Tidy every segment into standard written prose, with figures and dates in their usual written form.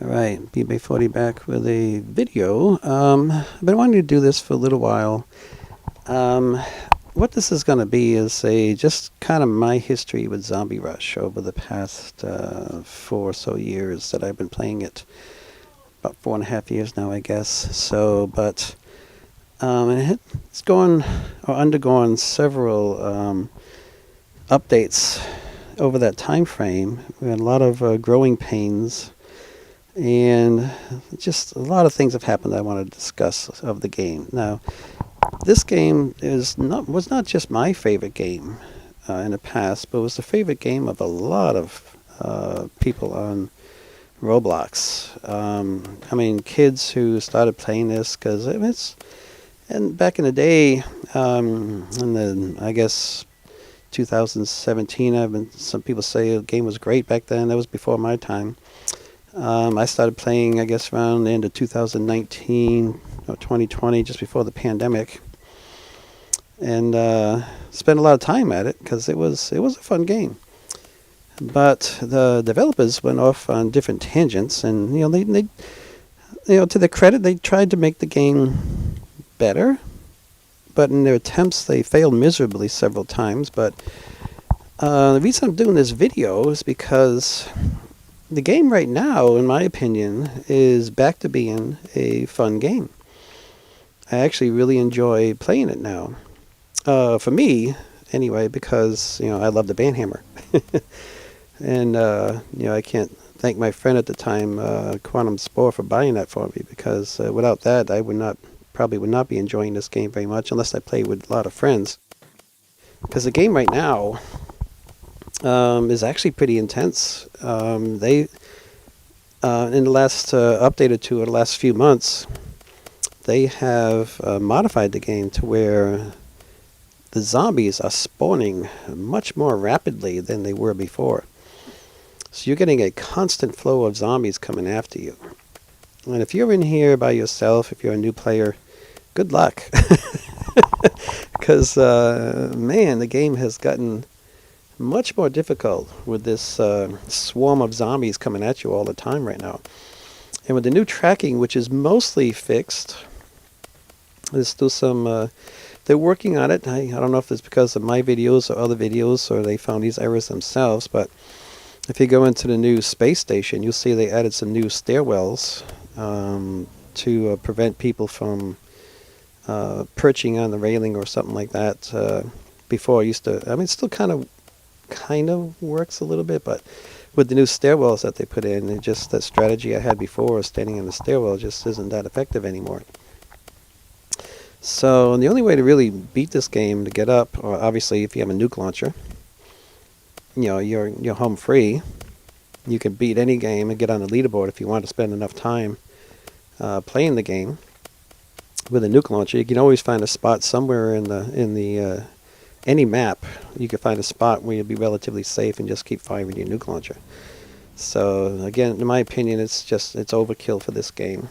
Alright, BB40 back with a video. I've been wanting to do this for a little while. What this is going to be is just kind of my history with Zombie Rush over the past 4 or so years that I've been playing it. About 4.5 years now, I guess. So, but it's gone or undergone several updates over that time frame. We had a lot of growing pains. And just a lot of things have happened that I want to discuss of the game. Now, this game was not just my favorite game in the past, but was the favorite game of a lot of people on Roblox. I mean, kids who started playing this because and back in the day, in the I guess 2017, some people say the game was great back then. That was before my time. I started playing, I guess, around the end of 2019 or 2020, just before the pandemic, and spent a lot of time at it because it was a fun game. But the developers went off on different tangents, and they to their credit, they tried to make the game better, but in their attempts, they failed miserably several times. But the reason I'm doing this video is because the game right now, in my opinion, is back to being a fun game. I actually really enjoy playing it now. For me, anyway, because I love the band hammer, and I can't thank my friend at the time, Quantum Spore, for buying that for me, because without that, I probably would not be enjoying this game very much unless I played with a lot of friends. Because the game right now is actually pretty intense. They in the last update or two, or the last few months, they have modified the game to where the zombies are spawning much more rapidly than they were before. So you're getting a constant flow of zombies coming after you. And if you're in here by yourself, if you're a new player, good luck. Because, man, the game has gotten much more difficult with this swarm of zombies coming at you all the time right now. And with the new tracking, which is mostly fixed, there's still some they're working on it. I don't know if it's because of my videos or other videos, or they found these errors themselves, but if you go into the new space station, you'll see they added some new stairwells to prevent people from perching on the railing or something like that. Before, it used to, I mean, it still kind of works a little bit, but with the new stairwells that they put in, that strategy I had before, standing in the stairwell, just isn't that effective anymore. So the only way to really beat this game, to get up, or obviously if you have a nuke launcher, you're home free. You can beat any game and get on the leaderboard if you want to spend enough time playing the game. With a nuke launcher, you can always find a spot somewhere in the any map. You can find a spot where you'll be relatively safe and just keep firing your nuke launcher. So again, in my opinion, it's overkill for this game.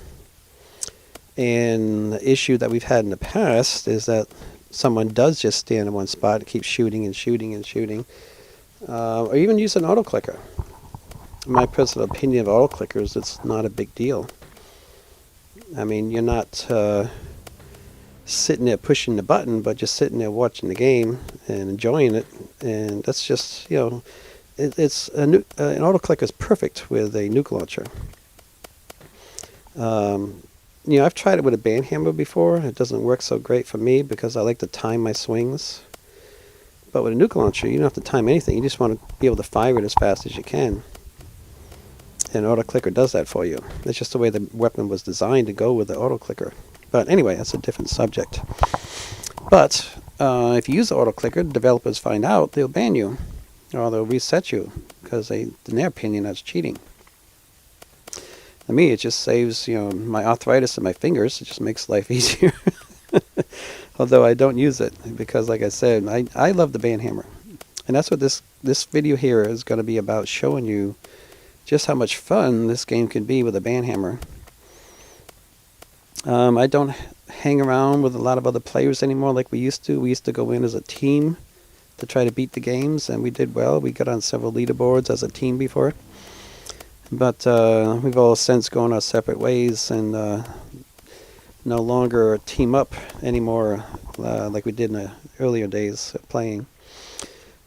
And the issue that we've had in the past is that someone does just stand in one spot and keep shooting and shooting and shooting, or even use an auto clicker. In my personal opinion of auto clickers, it's not a big deal. I mean, you're not sitting there pushing the button, but just sitting there watching the game and enjoying it. And that's just, an auto clicker is perfect with a nuke launcher. I've tried it with a band hammer before. It doesn't work so great for me because I like to time my swings. But with a nuke launcher, you don't have to time anything. You just want to be able to fire it as fast as you can. And auto clicker does that for you. It's just the way the weapon was designed to go with the auto clicker. But anyway, that's a different subject. But if you use the auto clicker, the developers find out, they'll ban you, or they'll reset you, because in their opinion, that's cheating. To me, it just saves my arthritis in my fingers. It just makes life easier. Although I don't use it because, like I said, I love the band hammer, and that's what this video here is going to be about, showing you just how much fun this game can be with a band hammer. I don't hang around with a lot of other players anymore like we used to. We used to go in as a team to try to beat the games, and we did well. We got on several leaderboards as a team before. But we've all since gone our separate ways and no longer team up anymore like we did in the earlier days of playing.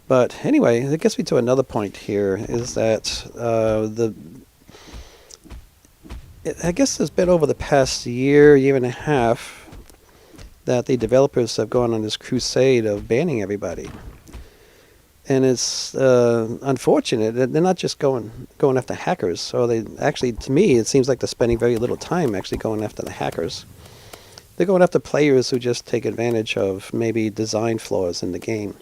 But anyway, that gets me to another point here, is that I guess it's been over the past year and a half, that the developers have gone on this crusade of banning everybody. And it's unfortunate that they're not just going after hackers. Or they actually, to me, it seems like they're spending very little time actually going after the hackers. They're going after players who just take advantage of maybe design flaws in the game.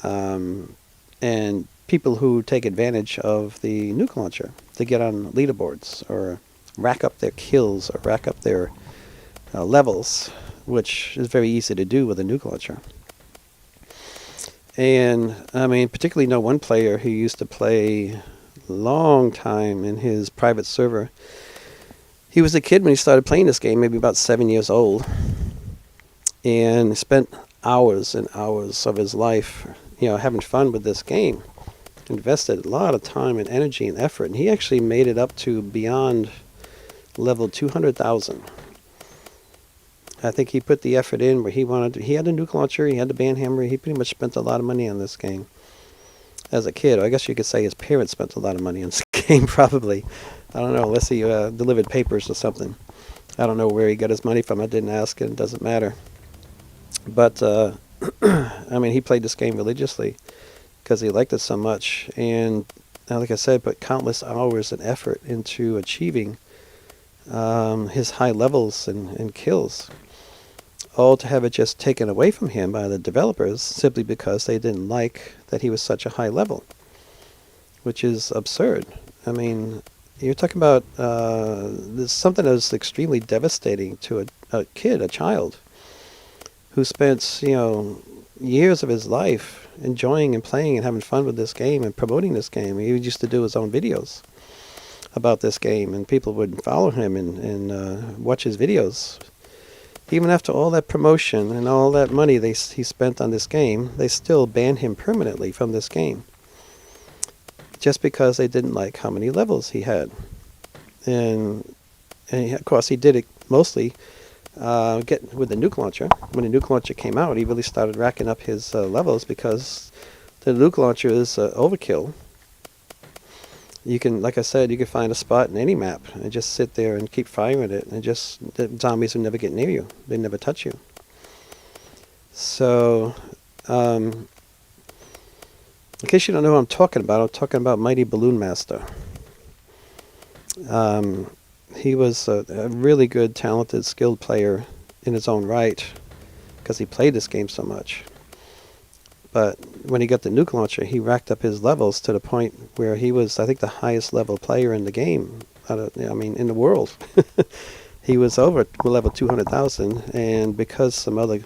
And people who take advantage of the nuke launcher to get on leaderboards or rack up their kills or rack up their levels, which is very easy to do with a nuke launcher. And I mean, particularly know one player who used to play a long time in his private server. He was a kid when he started playing this game, maybe about 7 years old, and spent hours and hours of his life, having fun with this game. Invested a lot of time and energy and effort, and he actually made it up to beyond level 200,000. I think he put the effort in where he wanted to. He had a nuke launcher, he had the band hammer, he pretty much spent a lot of money on this game as a kid. Or I guess you could say his parents spent a lot of money on this game, probably. I don't know, unless he delivered papers or something. I don't know where he got his money from. I didn't ask, and it doesn't matter. But, I mean, he played this game religiously because he liked it so much. And, like I said, put countless hours and effort into achieving his high levels and kills. All to have it just taken away from him by the developers simply because they didn't like that he was such a high level, which is absurd. I mean, you're talking about there's something that is extremely devastating to a kid, a child, who spent, years of his life enjoying and playing and having fun with this game and promoting this game. He used to do his own videos about this game, and people would follow him and watch his videos. Even after all that promotion and all that money he spent on this game, they still banned him permanently from this game, just because they didn't like how many levels he had. And of course, he did it mostly get with the nuke launcher. When the nuke launcher came out, he really started racking up his levels, because the nuke launcher is overkill. You can, like I said, you can find a spot in any map and just sit there and keep firing it, and the zombies will never get near you. They never touch you. So, in case you don't know who I'm talking about Mighty Balloon Master. He was a really good, talented, skilled player in his own right, because he played this game so much. But when he got the nuke launcher, he racked up his levels to the point where he was, I think, the highest level player in the game. In the world. He was over level 200,000, and because some other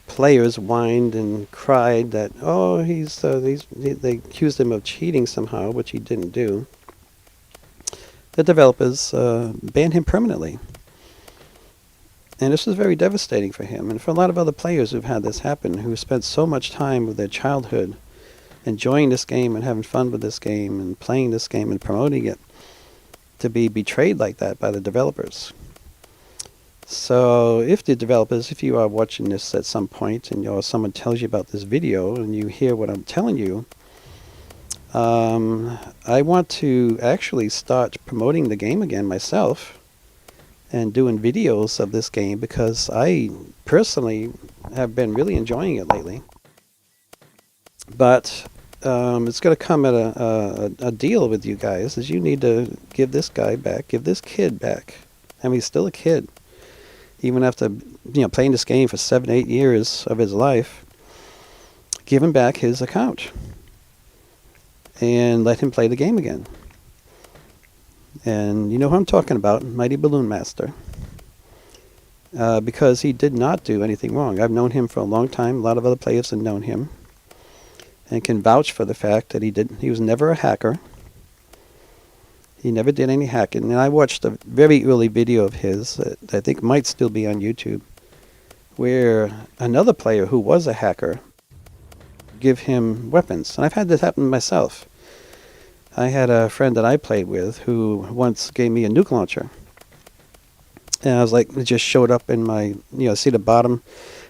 players whined and cried that, they accused him of cheating somehow, which he didn't do, the developers banned him permanently. And this was very devastating for him, and for a lot of other players who've had this happen, who spent so much time with their childhood enjoying this game and having fun with this game and playing this game and promoting it, to be betrayed like that by the developers. So if you are watching this at some point and someone tells you about this video and you hear what I'm telling you, I want to actually start promoting the game again myself and doing videos of this game, because I personally have been really enjoying it lately. But it's going to come at a deal with you guys, is you need to give this guy back, give this kid back. I mean, he's still a kid. Even after playing this game for 7-8 years of his life, give him back his account and let him play the game again. And you know who I'm talking about, Mighty Balloon Master. Because he did not do anything wrong. I've known him for a long time. A lot of other players have known him, and can vouch for the fact that he was never a hacker. He never did any hacking. And I watched a very early video of his that I think might still be on YouTube, where another player who was a hacker give him weapons. And I've had this happen myself. I had a friend that I played with who once gave me a nuke launcher. And I was like, it just showed up in my, see the bottom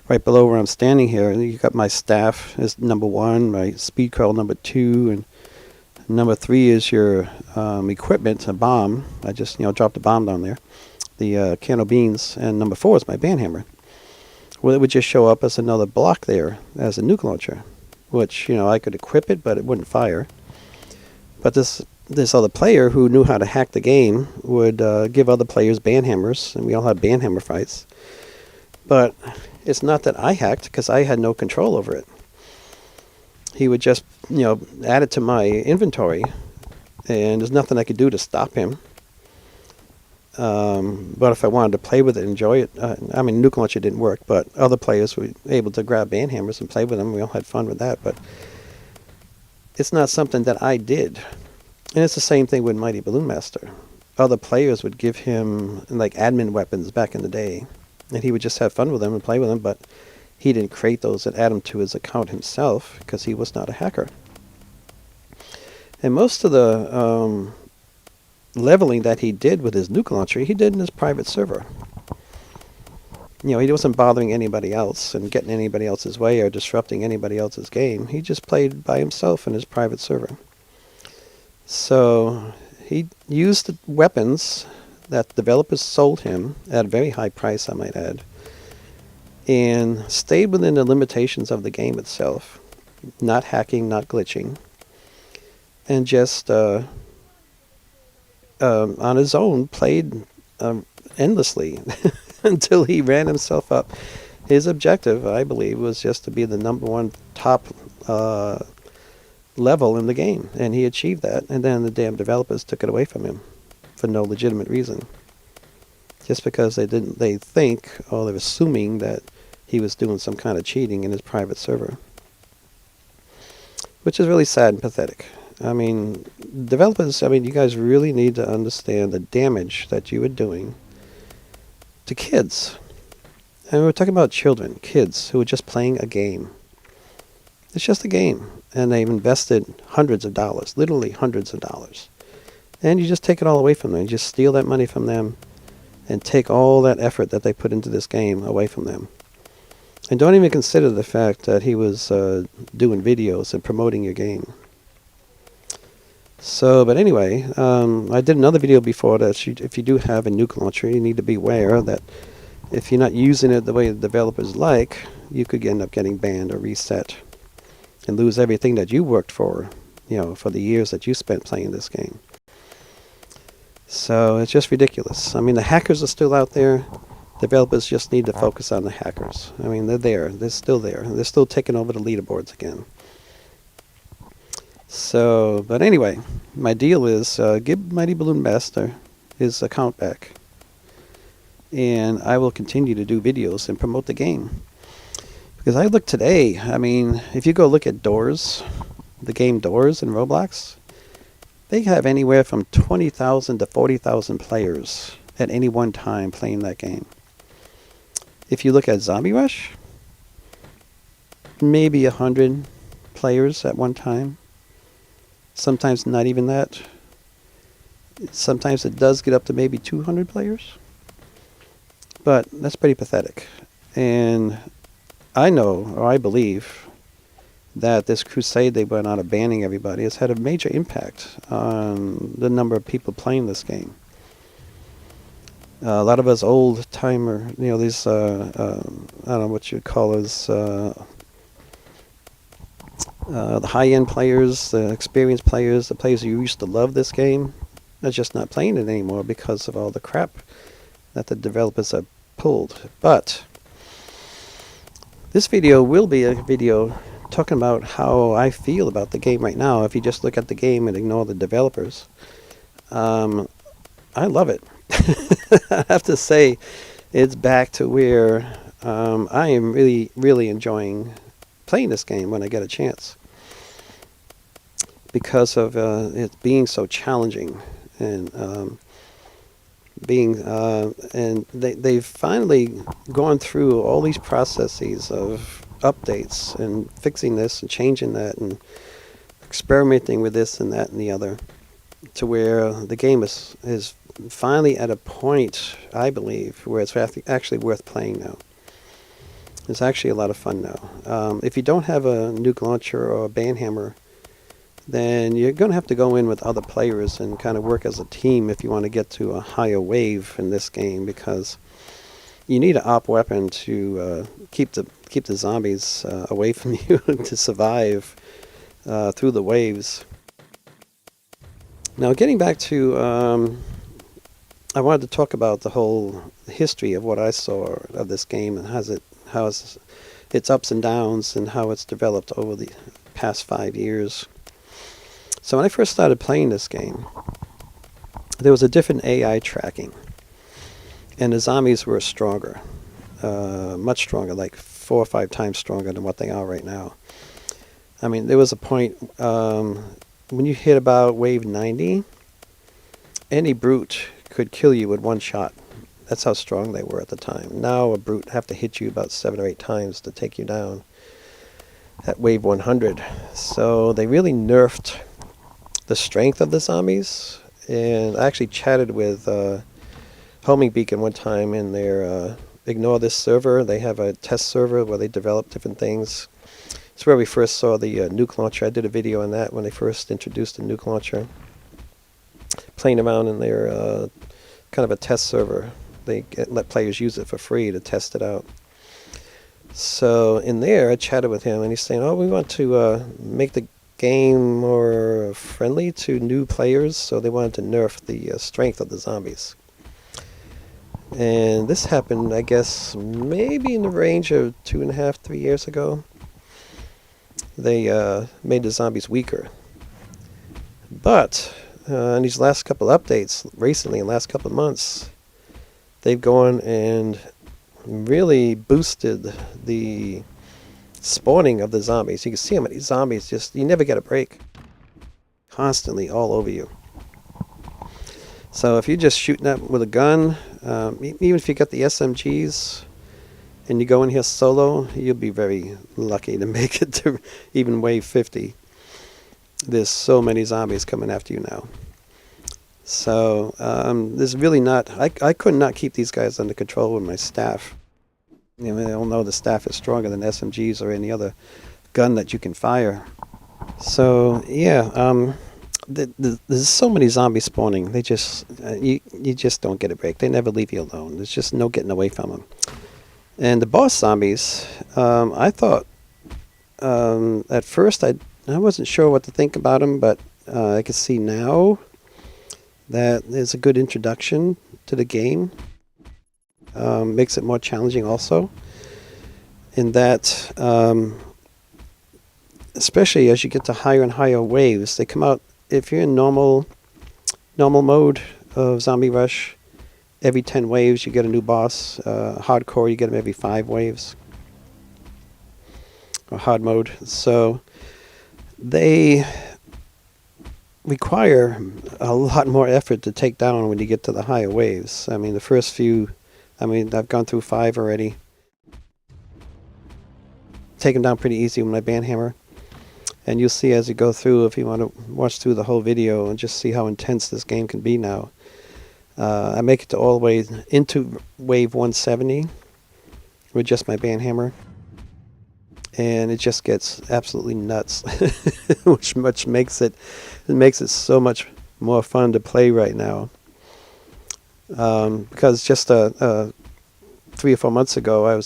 right below where I'm standing here. You got my staff as number 1, my speed curl number 2, and number 3 is your equipment, a bomb. I just, dropped a bomb down there. The can of beans. And number 4 is my band hammer. Well, it would just show up as another block there as a nuke launcher, which, I could equip it, but it wouldn't fire. But this other player who knew how to hack the game would give other players band hammers, and we all had band hammer fights. But it's not that I hacked, because I had no control over it. He would just, add it to my inventory, and there's nothing I could do to stop him. But if I wanted to play with it, enjoy it, nuke launcher didn't work, but other players were able to grab band hammers and play with them. We all had fun with that, but it's not something that I did. And it's the same thing with Mighty Balloon Master. Other players would give him like admin weapons back in the day, and he would just have fun with them and play with them, but he didn't create those and add them to his account himself because he was not a hacker. And most of the leveling that he did with his nuke launcher, he did in his private server. He wasn't bothering anybody else and getting anybody else's way or disrupting anybody else's game. He just played by himself in his private server. So he used the weapons that developers sold him at a very high price, I might add, and stayed within the limitations of the game itself, not hacking, not glitching, and just on his own played endlessly until he ran himself up. His objective, I believe, was just to be the number 1 top level in the game, and he achieved that, and then the damn developers took it away from him for no legitimate reason, just because they think, or they're assuming that he was doing some kind of cheating in his private server, which is really sad and pathetic. Developers, you guys really need to understand the damage that you are doing to kids. And we're talking about children, kids who are just playing a game. It's just a game, and they've invested hundreds of dollars, literally hundreds of dollars. And you just take it all away from them. You just steal that money from them and take all that effort that they put into this game away from them. And don't even consider the fact that he was doing videos and promoting your game. So, but anyway, I did another video before that if you do have a nuke launcher, you need to be aware that if you're not using it the way the developers like, you could end up getting banned or reset and lose everything that you worked for, for the years that you spent playing this game. So it's just ridiculous. The hackers are still out there. Developers just need to focus on the hackers. They're there. They're still there. They're still taking over the leaderboards again. So, but anyway, my deal is give Mighty Balloon Master his account back. And I will continue to do videos and promote the game. Because I look today, if you go look at Doors, the game Doors in Roblox, they have anywhere from 20,000 to 40,000 players at any one time playing that game. If you look at Zombie Rush, maybe 100 players at one time. Sometimes not even that. Sometimes it does get up to maybe 200 players. But that's pretty pathetic. And I know, or I believe, that this crusade they went on of banning everybody has had a major impact on the number of people playing this game. A lot of us old-timer, these, I don't know what you'd call us, the high-end players, the experienced players, the players who used to love this game, are just not playing it anymore because of all the crap that the developers have pulled. But this video will be a video talking about how I feel about the game right now. If you just look at the game and ignore the developers, I love it. I have to say, it's back to where I am really, really enjoying playing this game when I get a chance, because of it being so challenging and and they've finally gone through all these processes of updates and fixing this and changing that and experimenting with this and that and the other, to where the game is finally at a point, I believe, where it's actually worth playing now. It's actually a lot of fun now. If you don't have a nuke launcher or a banhammer, then you're going to have to go in with other players and kind of work as a team if you want to get to a higher wave in this game, because you need an op weapon to keep the zombies away from you to survive through the waves. Now, getting back to, I wanted to talk about the whole history of what I saw of this game and how its ups and downs and how it's developed over the past 5 years. So when I first started playing this game, there was a different AI tracking, and the zombies were stronger, much stronger, like 4 or 5 times stronger than what they are right now. I mean, there was a point when you hit about wave 90, any brute could kill you with one shot. That's how strong they were at the time. Now a brute have to hit you about 7 or 8 times to take you down at wave 100. So they really nerfed the strength of the zombies. And I actually chatted with Homing Beacon one time in their Ignore This server. They have a test server where they develop different things. It's where we first saw the nuke launcher. I did a video on that when they first introduced the nuke launcher. Playing around in their kind of a test server. They let players use it for free to test it out. So in there, I chatted with him, and he's saying, "Oh, we want to make the game more friendly to new players, so they wanted to nerf the strength of the zombies." And this happened, I guess, maybe in the range of 2.5, 3 years ago. They made the zombies weaker. But in these last couple updates, recently, in the last couple of months, they've gone and really boosted the spawning of the zombies. You can see how many zombies you never get a break. Constantly all over you. So if you're just shooting at with a gun, even if you got the SMGs and you go in here solo, you'll be very lucky to make it to even wave 50. There's so many zombies coming after you now. So there's really not, I could not keep these guys under control with my staff. You know, they all know the staff is stronger than SMGs or any other gun that you can fire. So yeah, there's so many zombies spawning. They just you just don't get a break. They never leave you alone. There's just no getting away from them. And the boss zombies, I thought at first I wasn't sure what to think about them, but I can see now that is a good introduction to the game. Makes it more challenging also, in that especially as you get to higher and higher waves, they come out. If you're in normal mode of Zombie Rush, every 10 waves you get a new boss. Hardcore, you get them every 5 waves, or hard mode. So they require a lot more effort to take down when you get to the higher waves. I mean, the first few, I've gone through 5 already. Take them down pretty easy with my banhammer. And you'll see as you go through, if you want to watch through the whole video and just see how intense this game can be now. I make it to all the way into wave 170 with just my banhammer. And it just gets absolutely nuts, which makes it so much more fun to play right now. Because just 3 or 4 months ago, I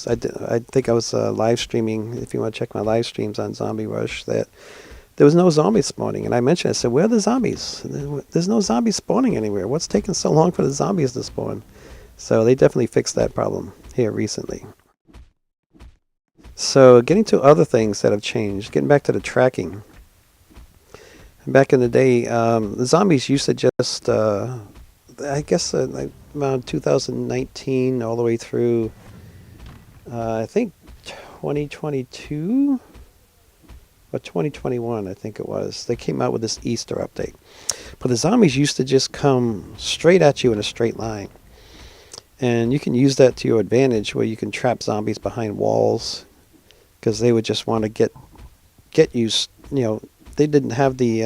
think I was live streaming. If you want to check my live streams on Zombie Rush, that there was no zombies spawning, and I said, "Where are the zombies? There's no zombies spawning anywhere. What's taking so long for the zombies to spawn?" So they definitely fixed that problem here recently. So getting to other things that have changed, getting back to the tracking. Back in the day, the zombies used to just, I guess around 2019 all the way through, I think 2022 or 2021, I think it was. They came out with this Easter update. But the zombies used to just come straight at you in a straight line. And you can use that to your advantage, where you can trap zombies behind walls, because they would just want to get you, they didn't have the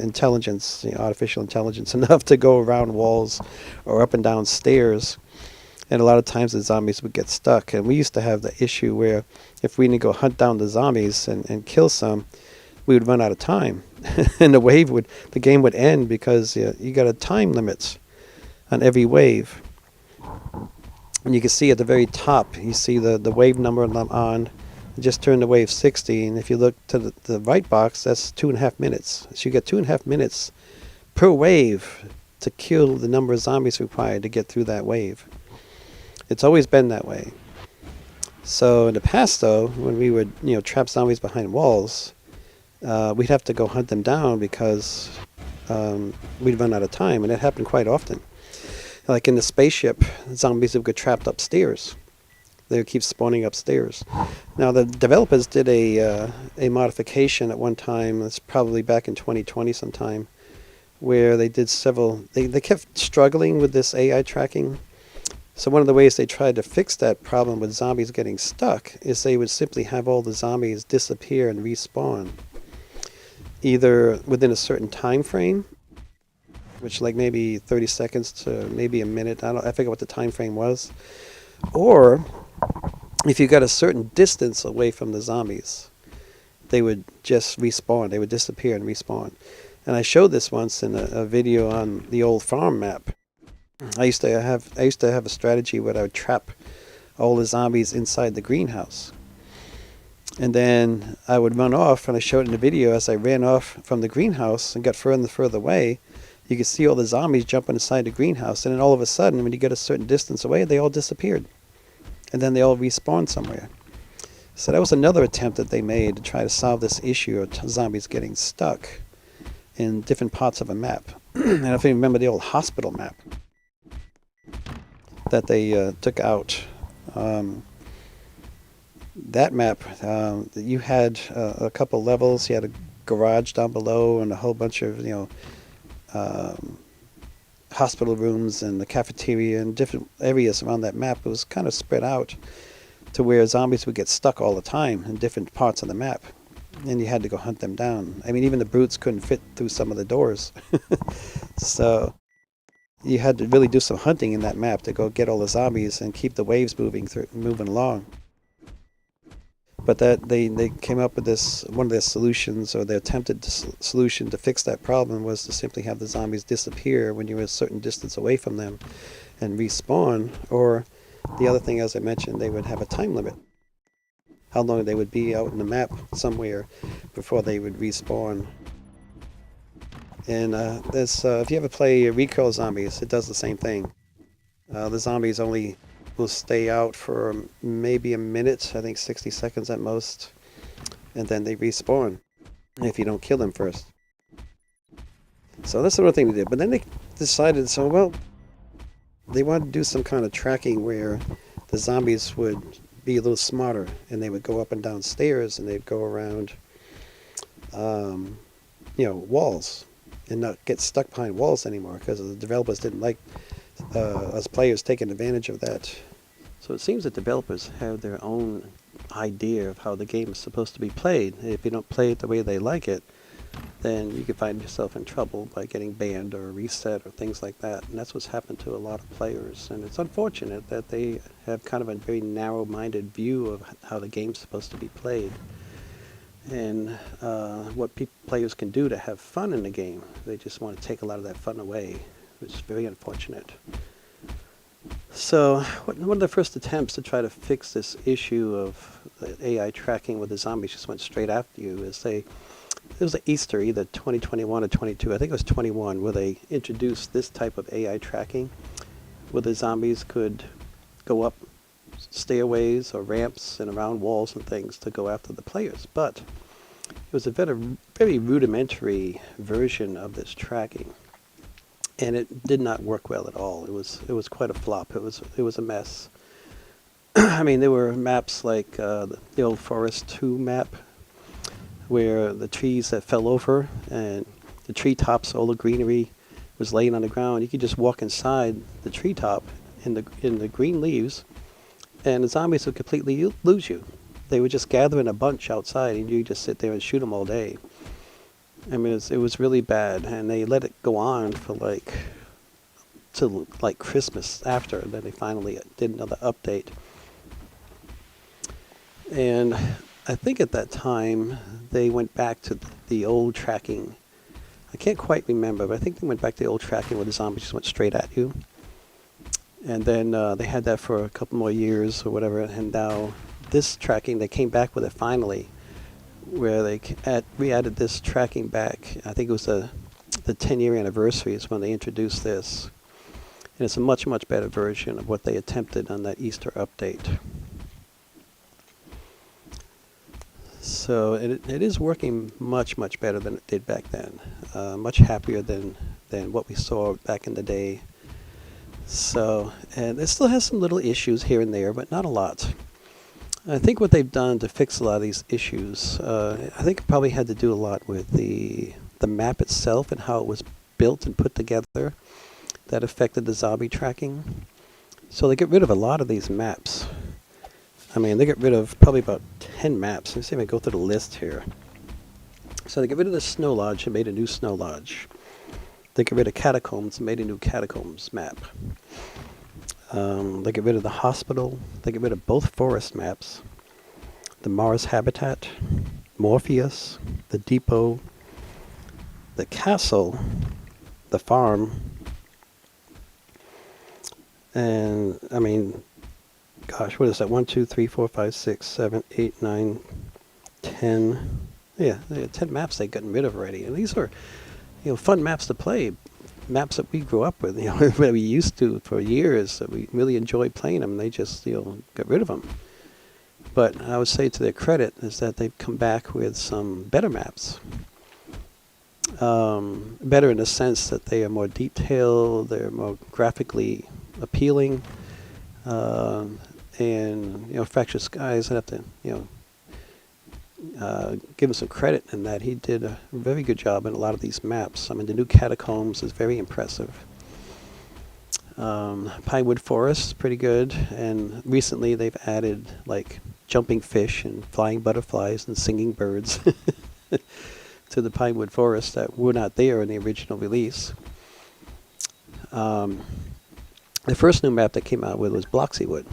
intelligence, artificial intelligence enough to go around walls or up and down stairs. And a lot of times the zombies would get stuck. And we used to have the issue where if we need to go hunt down the zombies and kill some, we would run out of time. And the game would end because you got a time limit on every wave. And you can see at the very top, you see the wave number on. Just turn to wave 60, and if you look to the right box, that's 2.5 minutes. So you get 2.5 minutes per wave to kill the number of zombies required to get through that wave. It's always been that way. So in the past, though, when we would trap zombies behind walls, we'd have to go hunt them down because we'd run out of time, and it happened quite often. Like in the spaceship, zombies would get trapped upstairs. They would keep spawning upstairs. Now the developers did a modification at one time. It's probably back in 2020 sometime, where they did several. They kept struggling with this AI tracking. So one of the ways they tried to fix that problem with zombies getting stuck is they would simply have all the zombies disappear and respawn, either within a certain time frame, which like maybe 30 seconds to maybe a minute. I forget what the time frame was, or if you got a certain distance away from the zombies, they would just respawn. They would disappear and respawn. And I showed this once in a video on the old farm map. I used to have a strategy where I would trap all the zombies inside the greenhouse. And then I would run off, and I showed in the video as I ran off from the greenhouse and got further and further away, you could see all the zombies jumping inside the greenhouse. And then all of a sudden, when you get a certain distance away, they all disappeared. And then they all respawned somewhere. So that was another attempt that they made to try to solve this issue of zombies getting stuck in different parts of a map. And if you remember the old hospital map that they took out, that map, you had a couple levels. You had a garage down below and a whole bunch of hospital rooms and the cafeteria and different areas around that map. It was kind of spread out to where zombies would get stuck all the time in different parts of the map, and you had to go hunt them down. I mean, even the brutes couldn't fit through some of the doors. So you had to really do some hunting in that map to go get all the zombies and keep the waves moving along. But that they came up with this, one of their solutions, or their attempted solution to fix that problem, was to simply have the zombies disappear when you were a certain distance away from them and respawn. Or the other thing, as I mentioned, they would have a time limit, how long they would be out in the map somewhere before they would respawn. And if you ever play Recoil Zombies, it does the same thing. The zombies only will stay out for maybe a minute, I think 60 seconds at most, and then they respawn if you don't kill them first. So that's another thing they did. But then they decided, they wanted to do some kind of tracking where the zombies would be a little smarter, and they would go up and down stairs, and they'd go around walls and not get stuck behind walls anymore, because the developers didn't like us players taking advantage of that. So it seems that developers have their own idea of how the game is supposed to be played. If you don't play it the way they like it, then you can find yourself in trouble by getting banned or reset or things like that. And that's what's happened to a lot of players. And it's unfortunate that they have kind of a very narrow-minded view of how the game's supposed to be played and what players can do to have fun in the game. They just want to take a lot of that fun away, which is very unfortunate. So one of the first attempts to try to fix this issue of AI tracking where the zombies just went straight after you is it was an Easter, either 2021 or 22, I think it was 21, where they introduced this type of AI tracking where the zombies could go up stairways or ramps and around walls and things to go after the players. But it was a very rudimentary version of this tracking, and it did not work well at all. It was quite a flop. It was a mess. I mean, there were maps like the old Forest 2 map, where the trees that fell over and the treetops, all the greenery was laying on the ground. You could just walk inside the treetop in the green leaves, and the zombies would completely lose you. They would just gather in a bunch outside, and you just sit there and shoot them all day. I mean, it was really bad, and they let it go on for like till like Christmas after, and then they finally did another update. And I think at that time they went back to the old tracking. I can't quite remember, but I think they went back to the old tracking where the zombies just went straight at you. And then they had that for a couple more years or whatever, and now this tracking, they came back with it finally, where they re-added this tracking back. I think it was the 10-year anniversary is when they introduced this. And it's a much, much better version of what they attempted on that Easter update. So it is working much, much better than it did back then. Much happier than what we saw back in the day. So, and it still has some little issues here and there, but not a lot. I think what they've done to fix a lot of these issues, I think it probably had to do a lot with the map itself and how it was built and put together that affected the zombie tracking. So they get rid of a lot of these maps. I mean, they get rid of probably about 10 maps. Let's see if I go through the list here. So they get rid of the Snow Lodge and made a new Snow Lodge. They get rid of Catacombs and made a new Catacombs map. They get rid of the hospital. They get rid of both forest maps. The Mars Habitat, Morpheus, the Depot, the Castle, the Farm, and I mean, gosh, what is that? 1, 2, 3, 4, 5, 6, 7, 8, 9, 10. Yeah, 10 maps they've gotten rid of already. And these are, fun maps to play. Maps that we grew up with, that we used to for years, that we really enjoyed playing them. They just, got rid of them. But I would say to their credit is that they've come back with some better maps. Better in the sense that they are more detailed, they're more graphically appealing, and Fractured Skies, I have to give him some credit in that he did a very good job in a lot of these maps. I mean, the new Catacombs is very impressive. Pinewood Forest is pretty good, and recently they've added like jumping fish and flying butterflies and singing birds to the Pinewood Forest that were not there in the original release. The first new map that came out with was Bloxywood.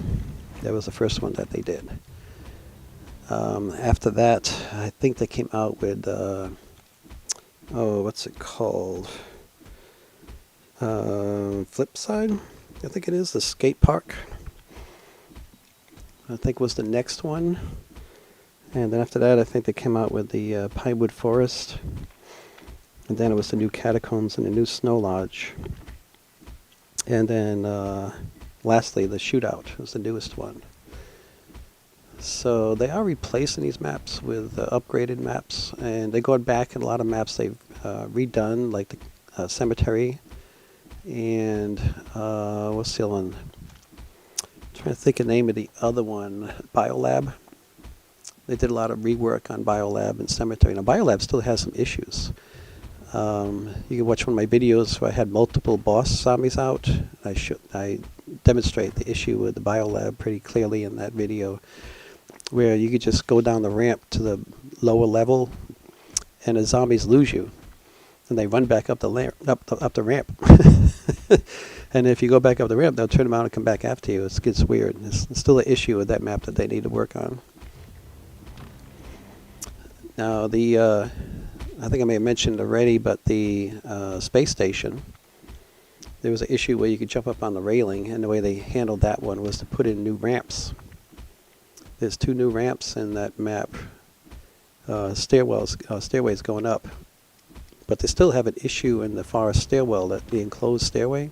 That was the first one that they did. After that, I think they came out with, what's it called? Flipside, I think it is, the skate park. I think was the next one. And then after that, I think they came out with the Pinewood Forest. And then it was the new Catacombs and the new Snow Lodge. And then lastly, the Shootout was the newest one. So they are replacing these maps with upgraded maps, and they're going back in a lot of maps they've redone, like the Cemetery, and what's the other one? I'm trying to think of the name of the other one, Biolab. They did a lot of rework on Biolab and Cemetery. Now Biolab still has some issues. You can watch one of my videos where I had multiple boss zombies out. I demonstrate the issue with the Biolab pretty clearly in that video, where you could just go down the ramp to the lower level, and the zombies lose you, and they run back up the ramp. And if you go back up the ramp, they'll turn around and come back after you. It gets weird. It's still an issue with that map that they need to work on. Now I think I may have mentioned already, but the space station, there was an issue where you could jump up on the railing, and the way they handled that one was to put in new ramps. There's 2 new ramps in that map, stairways going up, but they still have an issue in the far stairwell, the enclosed stairway,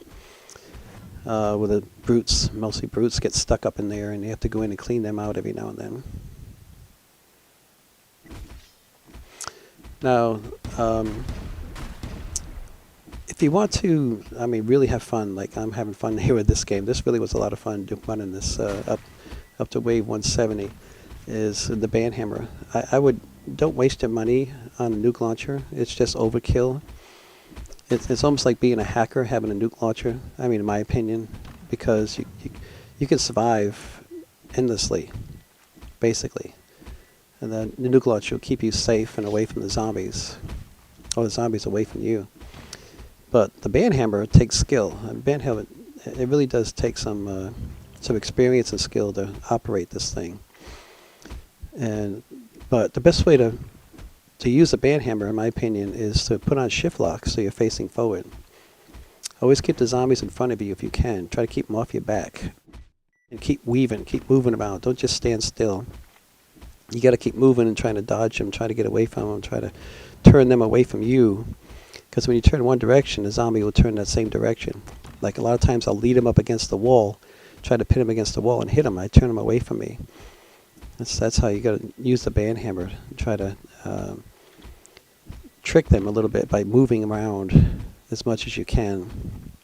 where the brutes, mostly brutes, get stuck up in there, and you have to go in and clean them out every now and then. Now, if you want to, really have fun, like I'm having fun here with this game, this really was a lot of fun running this up to wave 170, is the Banhammer. Don't waste your money on a nuke launcher. It's just overkill. It's almost like being a hacker having a nuke launcher, in my opinion, because you can survive endlessly, basically. And then the nuke launcher will keep you safe and away from the zombies. or the zombies away from you. But the banhammer takes skill. Banhammer, it really does take some experience and skill to operate this thing. But the best way to use a banhammer, in my opinion, is to put on shift lock so you're facing forward. Always keep the zombies in front of you if you can. Try to keep them off your back. And keep weaving, keep moving about. Don't just stand still. You got to keep moving and trying to dodge them, try to get away from them, try to turn them away from you. Because when you turn one direction, the zombie will turn that same direction. Like a lot of times I'll lead them up against the wall, try to pin them against the wall and hit them. I turn them away from me. That's how you got to use the banhammer. Try to trick them a little bit by moving around as much as you can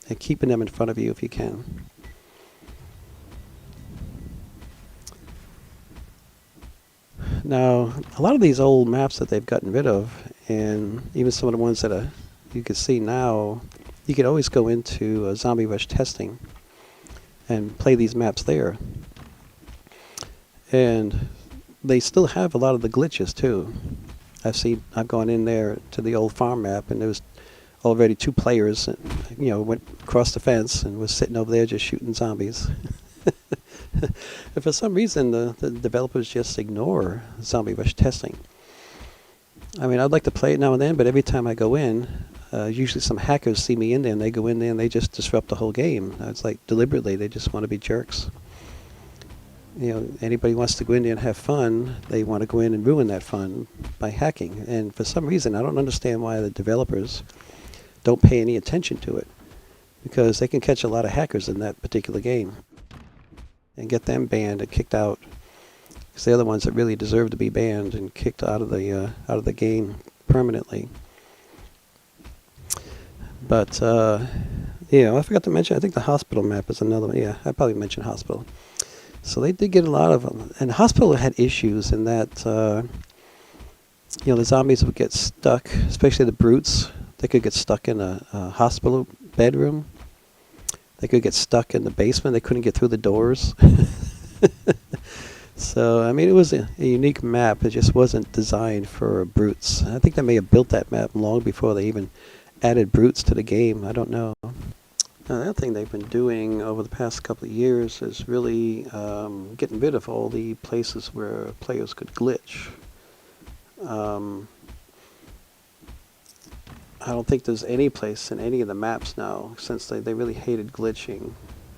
and keeping them in front of you if you can. Now, a lot of these old maps that they've gotten rid of, and even some of the ones that you can see now, you could always go into Zombie Rush testing and play these maps there. And they still have a lot of the glitches too. I've gone in there to the old farm map, and there was already 2 players, went across the fence and was sitting over there just shooting zombies. And for some reason, the developers just ignore Zombie Rush testing. I mean, I'd like to play it now and then, but every time I go in, usually some hackers see me in there, and they go in there and they just disrupt the whole game. It's like deliberately, they just want to be jerks. Anybody wants to go in there and have fun, they want to go in and ruin that fun by hacking. And for some reason, I don't understand why the developers don't pay any attention to it, because they can catch a lot of hackers in that particular game and get them banned and kicked out, because they're the ones that really deserve to be banned and kicked out of the game permanently. But I forgot to mention, I think the hospital map is another one. Yeah, I probably mentioned hospital. So they did get a lot of them, and hospital had issues in that the zombies would get stuck, especially the brutes. They could get stuck in a hospital bedroom. They could get stuck in the basement. They couldn't get through the doors. So, I mean, it was a unique map. It just wasn't designed for brutes. I think they may have built that map long before they even added brutes to the game. I don't know. Now, the other thing they've been doing over the past couple of years is really getting rid of all the places where players could glitch. I don't think there's any place in any of the maps now, since they really hated glitching.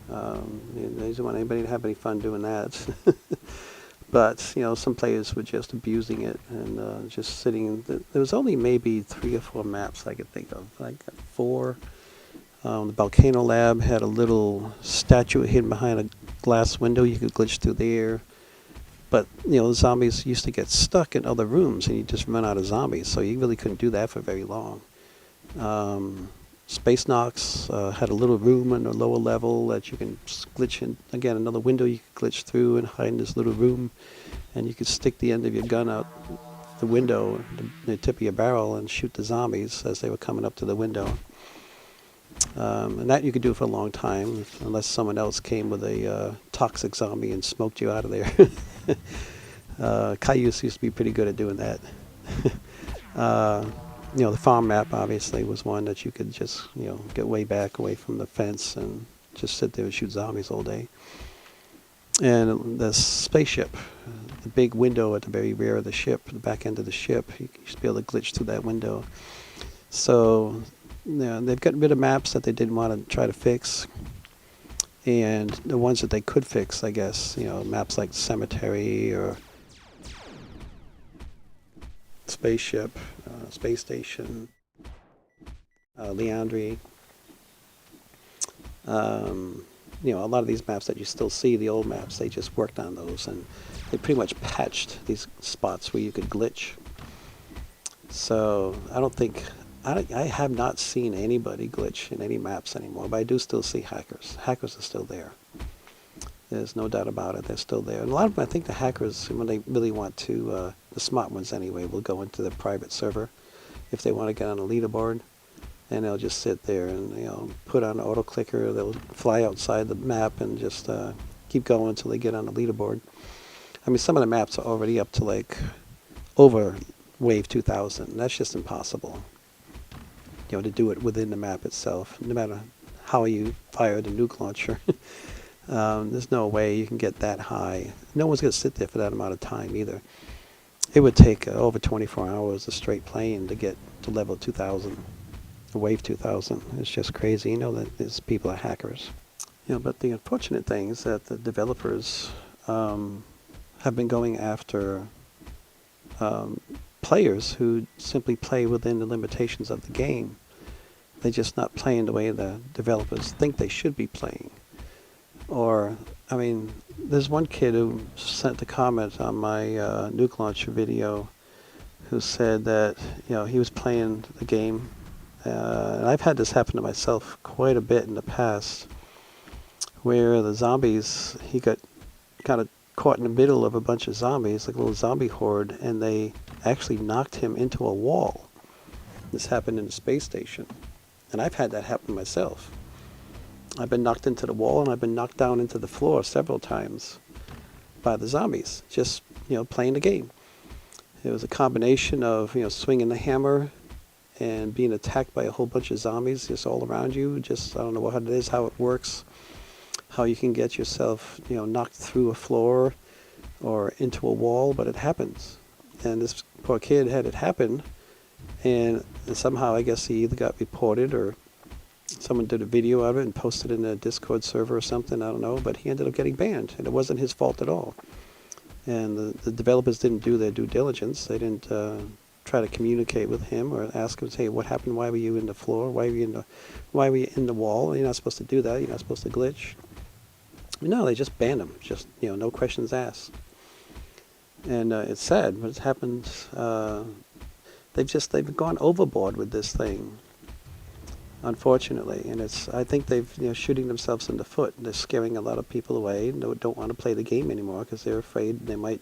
They didn't want anybody to have any fun doing that. But, some players were just abusing it and just sitting. There was only maybe 3 or 4 maps I could think of, like 4. The Volcano Lab had a little statue hidden behind a glass window. You could glitch through there. But, the zombies used to get stuck in other rooms, and you just run out of zombies, so you really couldn't do that for very long. Space Knox had a little room on the lower level that you can glitch in. Again, another window you could glitch through and hide in this little room, and you could stick the end of your gun out the window, the tip of your barrel, and shoot the zombies as they were coming up to the window. And that you could do for a long time, unless someone else came with a toxic zombie and smoked you out of there. Cayuse used to be pretty good at doing that. The farm map obviously was one that you could just, get way back away from the fence and just sit there and shoot zombies all day. And the spaceship, the big window at the very rear of the ship, the back end of the ship, you used to be able to glitch through that window. So, they've gotten rid of maps that they didn't want to try to fix. And the ones that they could fix, I guess, maps like Cemetery or Spaceship, Space Station, Liandri. A lot of these maps that you still see, the old maps, they just worked on those, and they pretty much patched these spots where you could glitch. So I have not seen anybody glitch in any maps anymore, but I do still see hackers. Hackers are still there. There's no doubt about it. They're still there. And a lot of them, I think the hackers, when they really want to, the smart ones anyway, will go into the private server if they want to get on a leaderboard. And they'll just sit there and, put on an auto clicker. They'll fly outside the map and just keep going until they get on the leaderboard. I mean, some of the maps are already up to over wave 2000. That's just impossible. to do it within the map itself, no matter how you fire the nuke launcher. There's no way you can get that high. No one's going to sit there for that amount of time either. It would take over 24 hours of straight playing to get to level 2000, wave 2000. It's just crazy. That these people are hackers. But the unfortunate thing is that the developers have been going after players who simply play within the limitations of the game. They're just not playing the way the developers think they should be playing. Or, there's one kid who sent a comment on my nuke launcher video who said that, he was playing the game. And I've had this happen to myself quite a bit in the past, where the zombies, he got kind of caught in the middle of a bunch of zombies, like a little zombie horde, and they actually knocked him into a wall. This happened in the space station. And I've had that happen myself. I've been knocked into the wall, and I've been knocked down into the floor several times by the zombies, just, playing the game. It was a combination of, swinging the hammer and being attacked by a whole bunch of zombies just all around you. Just, I don't know what it is, how it works, how you can get yourself, knocked through a floor or into a wall, but it happens. And this poor kid had it happen, and somehow I guess he either got reported or someone did a video of it and posted it in a Discord server or something, I don't know, but he ended up getting banned, and it wasn't his fault at all. And the developers didn't do their due diligence. They didn't try to communicate with him or ask him, hey, what happened? Why were you in the floor? Why were you in the wall? You're not supposed to do that. You're not supposed to glitch. No, they just banned him. Just, no questions asked. And it's sad, but it's happened. They've gone overboard with this thing, unfortunately. And I think they've, shooting themselves in the foot. They're scaring a lot of people away and don't want to play the game anymore because they're afraid they might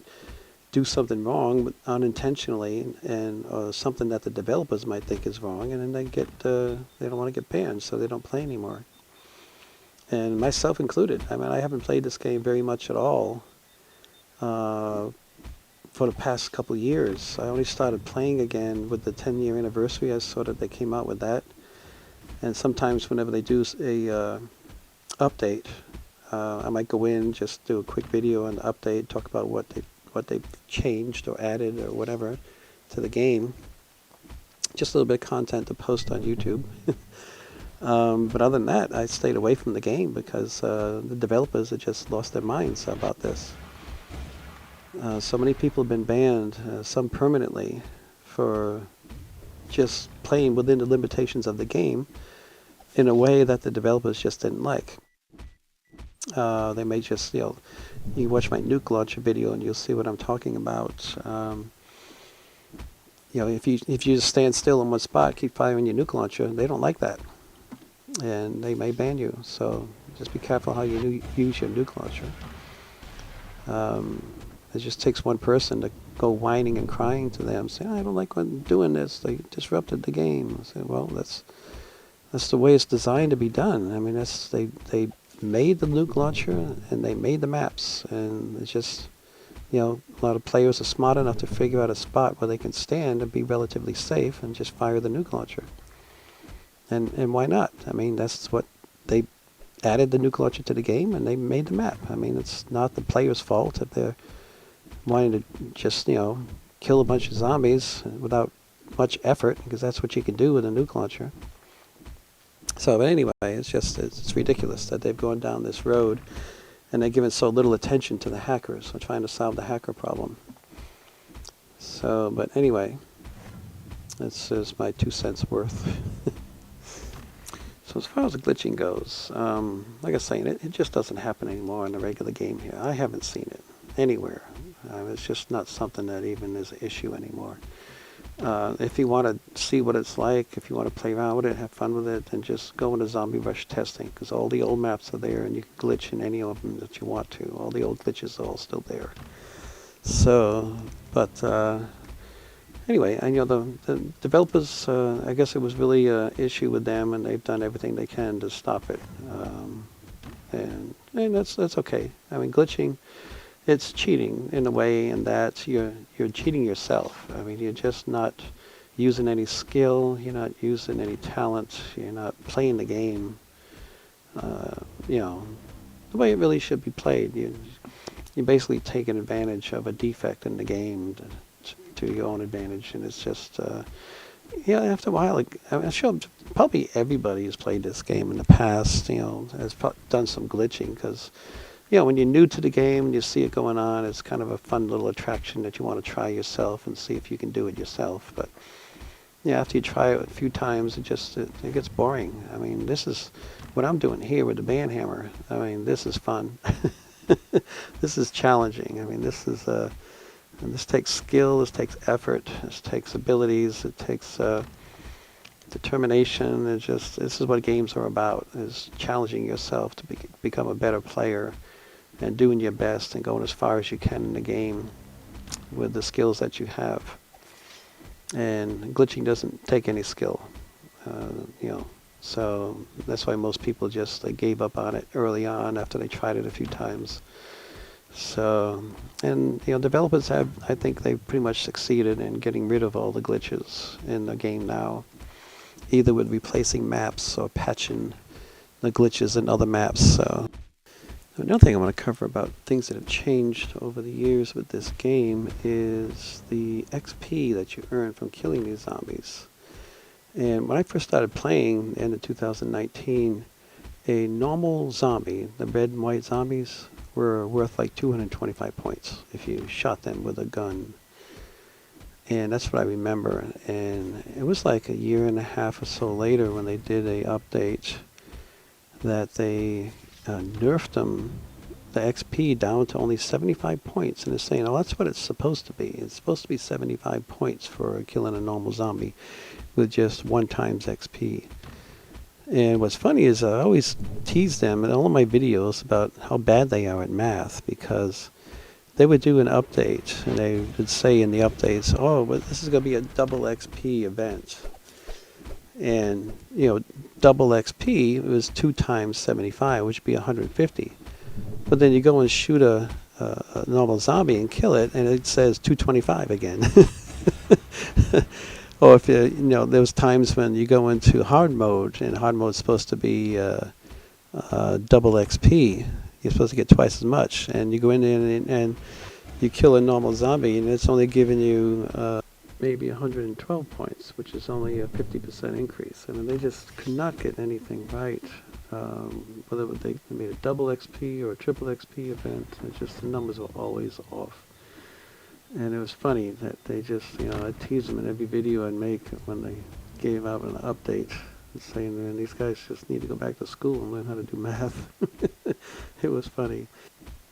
do something wrong unintentionally, and something that the developers might think is wrong, and then they don't want to get banned, so they don't play anymore. And myself included. I haven't played this game very much at all for the past couple of years. I only started playing again with the 10-year anniversary. I saw that they came out with that. And sometimes whenever they do a update, I might go in, just do a quick video on the update, talk about what they've changed or added or whatever to the game. Just a little bit of content to post on YouTube. But other than that, I stayed away from the game because the developers had just lost their minds about this. So many people have been banned, some permanently, for just playing within the limitations of the game in a way that the developers just didn't like. They may just, you watch my nuke launcher video and you'll see what I'm talking about. If you just stand still in one spot, keep firing your nuke launcher, they don't like that. And they may ban you. So just be careful how you use your nuke launcher. It just takes one person to go whining and crying to them, say, I don't like when doing this. They disrupted the game. I say, well, that's the way it's designed to be done. They made the nuke launcher and they made the maps, and it's just, a lot of players are smart enough to figure out a spot where they can stand and be relatively safe and just fire the nuke launcher. And why not? That's what they added, the nuke launcher to the game, and they made the map. It's not the player's fault if they're wanting to just, kill a bunch of zombies without much effort, because that's what you can do with a nuke launcher. So, but anyway, it's ridiculous that they've gone down this road and they've given so little attention to the hackers. They're trying to solve the hacker problem. So, but anyway, that's just my 2 cents worth. So as far as the glitching goes, like I was saying, it just doesn't happen anymore in the regular game here. I haven't seen it anywhere. It's just not something that even is an issue anymore. If you want to see what it's like, if you want to play around with it, have fun with it, then just go into Zombie Rush testing, because all the old maps are there, and you can glitch in any of them that you want to. All the old glitches are all still there. So, but anyway, I know the developers, I guess it was really an issue with them, and they've done everything they can to stop it. And that's okay. Glitching, it's cheating in a way in that you're cheating yourself. You're just not using any skill, you're not using any talent, you're not playing the game, you know, the way it really should be played. You're basically taking advantage of a defect in the game to your own advantage, and it's just, after a while, like, I'm sure probably everybody has played this game in the past, has done some glitching, because, when you're new to the game and you see it going on, it's kind of a fun little attraction that you want to try yourself and see if you can do it yourself. But after you try it a few times, it gets boring. I mean, this is what I'm doing here with the band hammer. I mean, this is fun. This is challenging. I mean, this takes skill, this takes effort, this takes abilities, it takes determination. This is what games are about: is challenging yourself to become a better player, and doing your best and going as far as you can in the game with the skills that you have. And glitching doesn't take any skill, so that's why most people just gave up on it early on after they tried it a few times. So, and developers have, I think they've pretty much succeeded in getting rid of all the glitches in the game now, either with replacing maps or patching the glitches in other maps. So another thing I want to cover about things that have changed over the years with this game is the XP that you earn from killing these zombies. And when I first started playing, end of 2019, a normal zombie, the red and white zombies, were worth like 225 points if you shot them with a gun. And that's what I remember. And it was like a year and a half or so later when they did a update that they nerfed them, the XP, down to only 75 points. And they're saying, oh, that's what it's supposed to be. It's supposed to be 75 points for killing a normal zombie with just 1 times XP. And what's funny is I always tease them in all of my videos about how bad they are at math, because they would do an update and they would say in the updates, oh, well, this is going to be a double XP event. And, double XP was 2 times 75, which would be 150. But then you go and shoot a normal zombie and kill it, and it says 225 again. Or if there was times when you go into hard mode, and hard mode is supposed to be double XP. You're supposed to get twice as much, and you go in there and you kill a normal zombie, and it's only giving you maybe 112 points, which is only a 50% increase. I mean, they just could not get anything right. Whether they made a double XP or a triple XP event, the numbers were always off. And it was funny that they just, I'd tease them in every video I'd make when they gave out an update, saying, man, these guys just need to go back to school and learn how to do math. It was funny.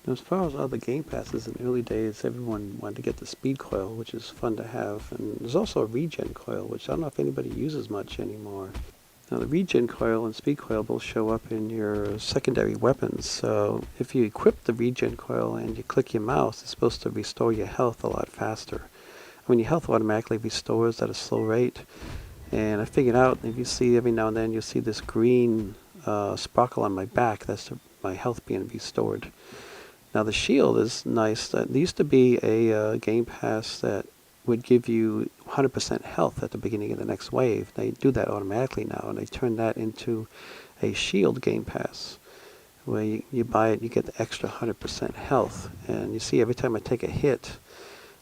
As far as other game passes in the early days, everyone wanted to get the speed coil, which is fun to have. And there's also a regen coil, which I don't know if anybody uses much anymore. Now, the regen coil and speed coil both show up in your secondary weapons. So if you equip the regen coil and you click your mouse, it's supposed to restore your health a lot faster. I mean, your health automatically restores at a slow rate. And I figured out, if you see every now and then, you'll see this green sparkle on my back. That's my health being restored. Now, the shield is nice. There used to be a game pass that would give you 100% health at the beginning of the next wave. They do that automatically now, and they turn that into a shield game pass, where you buy it, you get the extra 100% health. And you see every time I take a hit,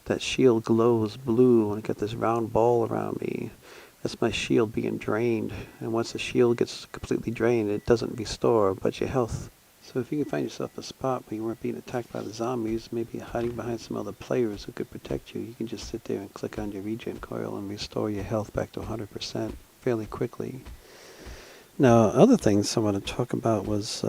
that shield glows blue, and I get this round ball around me. That's my shield being drained. And once the shield gets completely drained, it doesn't restore, but your health. So if you can find yourself a spot where you weren't being attacked by the zombies, maybe hiding behind some other players who could protect you, you can just sit there and click on your regen coil and restore your health back to 100% fairly quickly. Now, other things I want to talk about was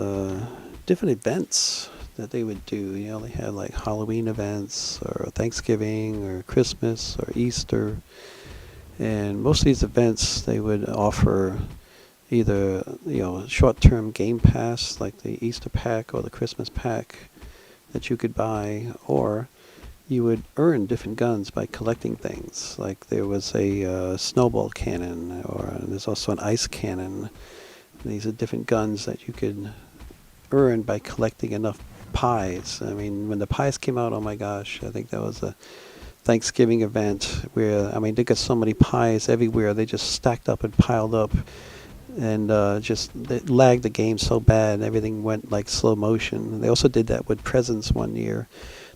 different events that they would do. They had like Halloween events, or Thanksgiving, or Christmas, or Easter. And most of these events, they would offer either short-term game pass like the Easter pack or the Christmas pack that you could buy, or you would earn different guns by collecting things. Like there was a snowball cannon, or there's also an ice cannon. These are different guns that you could earn by collecting enough pies. I mean, when the pies came out, oh my gosh, I think that was Thanksgiving event where, I mean, they got so many pies everywhere. They just stacked up and piled up, and just they lagged the game so bad. Everything went like slow motion. And they also did that with presents one year.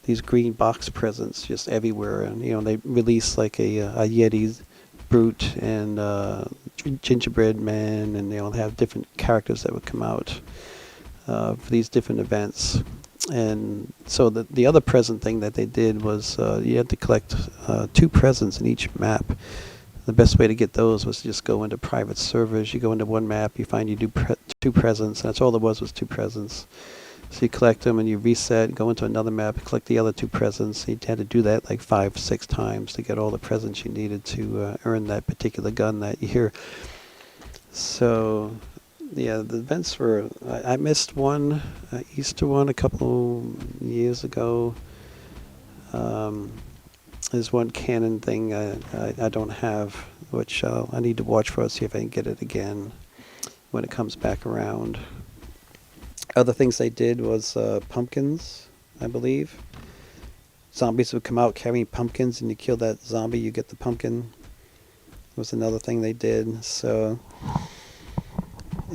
These green box presents just everywhere, and they released like a Yeti Brute and Gingerbread Man, and they all have different characters that would come out for these different events. And so the other present thing that they did was you had to collect 2 presents in each map. The best way to get those was to just go into private servers. You go into one map, you find you do 2 presents, and that's all there was 2 presents. So you collect them and you reset, go into another map, collect the other 2 presents. You had to do that like 5, 6 times to get all the presents you needed to earn that particular gun that year. So yeah, the events were, I missed one, Easter one a couple years ago. There's one canon thing I don't have, which I need to watch for, see if I can get it again when it comes back around. Other things they did was pumpkins, I believe. Zombies would come out carrying pumpkins, and you kill that zombie, you get the pumpkin. Was another thing they did. So,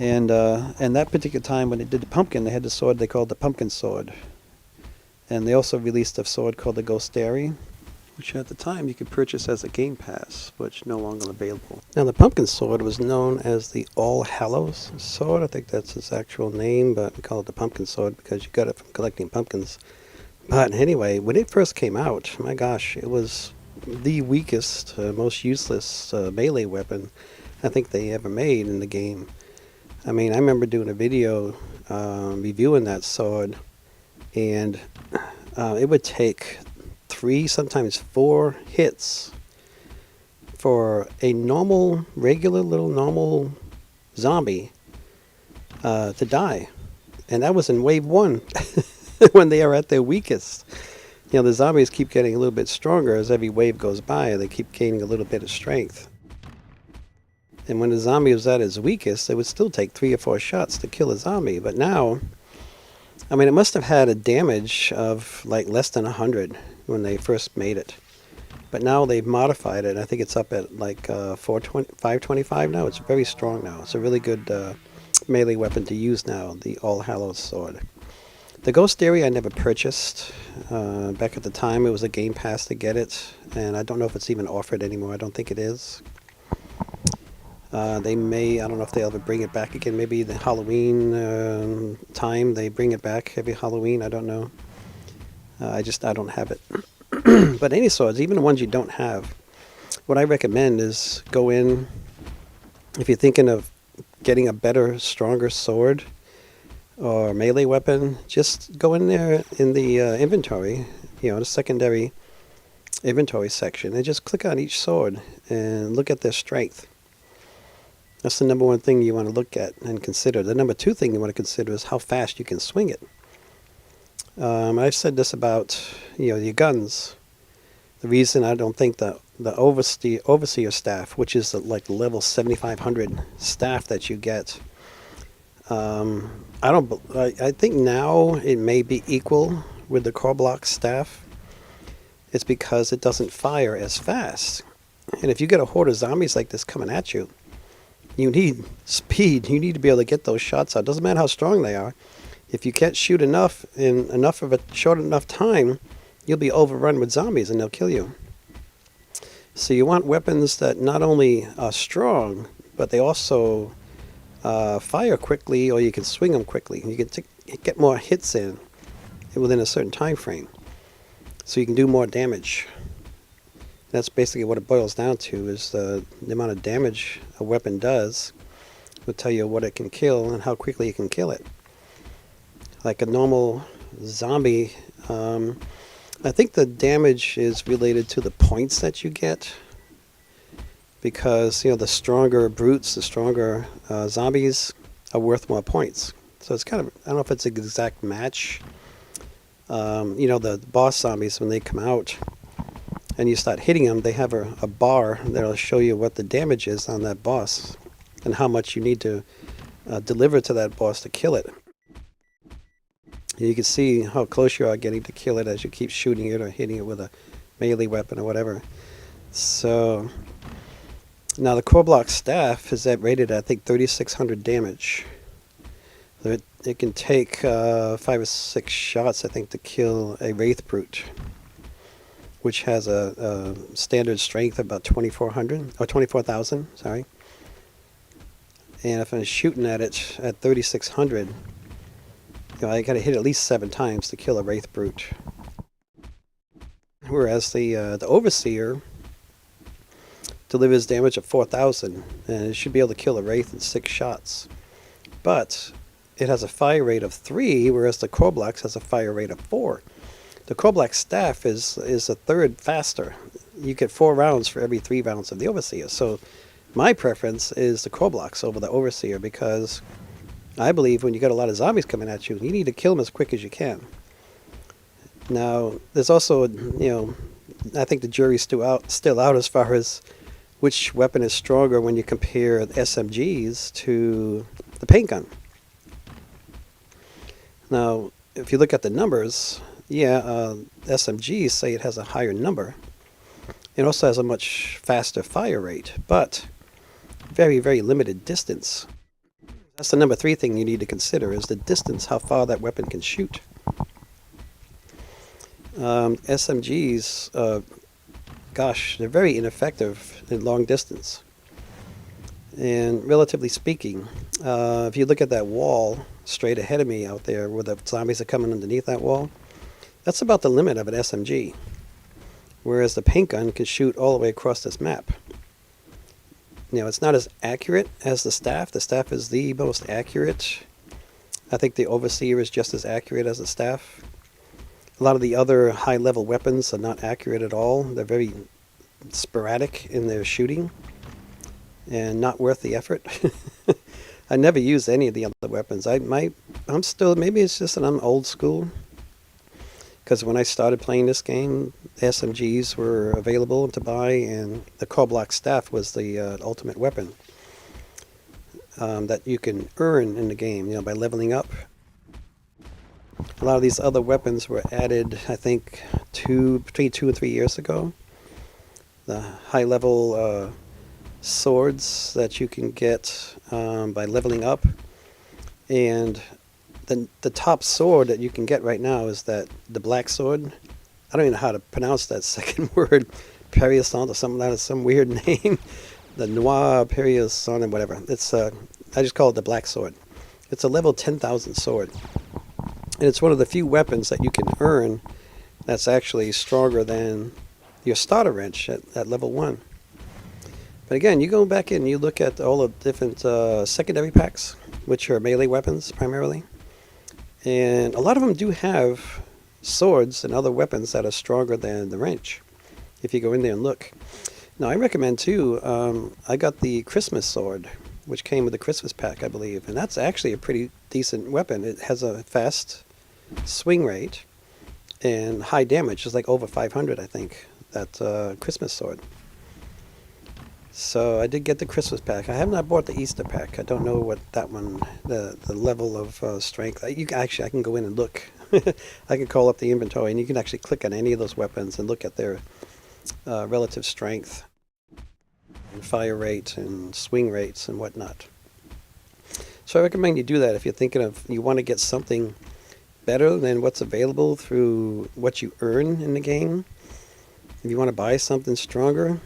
and that particular time when they did the pumpkin, they had the sword they called the pumpkin sword. And they also released a sword called the Ghostary, which at the time you could purchase as a Game Pass, which no longer available. Now the pumpkin sword was known as the All Hallows sword. I think that's its actual name, but we call it the pumpkin sword because you got it from collecting pumpkins. But anyway, when it first came out, my gosh, it was the weakest, most useless melee weapon I think they ever made in the game. I mean, I remember doing a video reviewing that sword, and it would take 3, sometimes 4 hits for a regular little normal zombie to die. And that was in wave 1 when they are at their weakest. The zombies keep getting a little bit stronger as every wave goes by. They keep gaining a little bit of strength. And when the zombie was at its weakest, it would still take 3 or 4 shots to kill a zombie. But now, I mean, it must have had a damage of like less than 100 when they first made it. But now they've modified it. I think it's up at like 525 now. It's very strong now. It's a really good melee weapon to use now, the All Hallows sword. The Ghostary I never purchased. Back at the time it was a Game Pass to get it, and I don't know if it's even offered anymore. I don't think it is. They may, I don't know if they'll ever bring it back again. Maybe the Halloween time they bring it back every Halloween. I don't know. I don't have it. But any swords, even the ones you don't have, what I recommend is go in, if you're thinking of getting a better, stronger sword or melee weapon, just go in there in the inventory, the secondary inventory section, and just click on each sword and look at their strength. That's the number 1 thing you want to look at and consider. The number 2 thing you want to consider is how fast you can swing it. I've said this about your guns. The reason I don't think the overseer staff, which is like the level 7500 staff that you get, I think now it may be equal with the core block staff. It's because it doesn't fire as fast. And if you get a horde of zombies like this coming at you, you need speed. You need to be able to get those shots out. Doesn't matter how strong they are. If you can't shoot enough in enough of a short enough time, you'll be overrun with zombies and they'll kill you. So you want weapons that not only are strong, but they also fire quickly, or you can swing them quickly. You can get more hits in within a certain time frame, so you can do more damage. That's basically what it boils down to, is the amount of damage a weapon does will tell you what it can kill and how quickly you can kill it. Like a normal zombie, I think the damage is related to the points that you get, because the stronger brutes, the stronger zombies are worth more points. So it's kind of, I don't know if it's an exact match. The boss zombies, when they come out and you start hitting them, they have a bar that'll show you what the damage is on that boss and how much you need to deliver to that boss to kill it. You can see how close you are getting to kill it as you keep shooting it or hitting it with a melee weapon or whatever. So now the core block staff is rated at, I think, 3,600 damage. So it can take 5 or 6 shots, I think, to kill a Wraith Brute, which has a standard strength of about 2,400 or 24,000. Sorry. And if I'm shooting at it at 3,600, I got to hit at least 7 times to kill a Wraith Brute. Whereas the Overseer delivers damage of 4,000, and it should be able to kill a Wraith in 6 shots. But it has a fire rate of 3, whereas the Core Blocks has a fire rate of 4. The Core Block staff is a third faster. You get 4 rounds for every 3 rounds of the Overseer. So my preference is the Core Blocks over the Overseer, because I believe when you got a lot of zombies coming at you, you need to kill them as quick as you can. Now, there's also, I think the jury's still out as far as which weapon is stronger when you compare the SMGs to the paint gun. Now, if you look at the numbers, SMGs say it has a higher number. It also has a much faster fire rate, but very, very limited distance. That's the number 3 thing you need to consider, is the distance, how far that weapon can shoot. SMGs, they're very ineffective in long distance. And relatively speaking, if you look at that wall straight ahead of me out there where the zombies are coming underneath that wall, that's about the limit of an SMG. Whereas the paint gun can shoot all the way across this map. It's not as accurate as the staff. The staff is the most accurate. I think the Overseer is just as accurate as the staff. A lot of the other high-level weapons are not accurate at all. They're very sporadic in their shooting and not worth the effort. I never use any of the other weapons. I'm still, maybe it's just that I'm old school, because when I started playing this game, SMGs were available to buy, and the Core Block staff was the ultimate weapon that you can earn in the game, by leveling up. A lot of these other weapons were added, I think, between 2 and 3 years ago. The high-level swords that you can get by leveling up, and the top sword that you can get right now is the black sword. I don't even know how to pronounce that second word, Periosant or something. That is some weird name. The Noir Periosant and whatever. It's I just call it the black sword. It's a level 10,000 sword, and it's one of the few weapons that you can earn that's actually stronger than your starter wrench at level 1. But again, you go back in and you look at all the different secondary packs, which are melee weapons primarily. And a lot of them do have swords and other weapons that are stronger than the wrench, if you go in there and look. Now, I recommend, too, I got the Christmas sword, which came with the Christmas pack, I believe. And that's actually a pretty decent weapon. It has a fast swing rate and high damage. It's like over 500, I think, that Christmas sword. So I did get the Christmas pack. I have not bought the Easter pack. I don't know what that one, the level of strength. I can go in and look. I can call up the inventory, and you can actually click on any of those weapons and look at their relative strength and fire rate and swing rates and whatnot. So I recommend you do that if you're thinking of, you want to get something better than what's available through what you earn in the game. If you want to buy something stronger,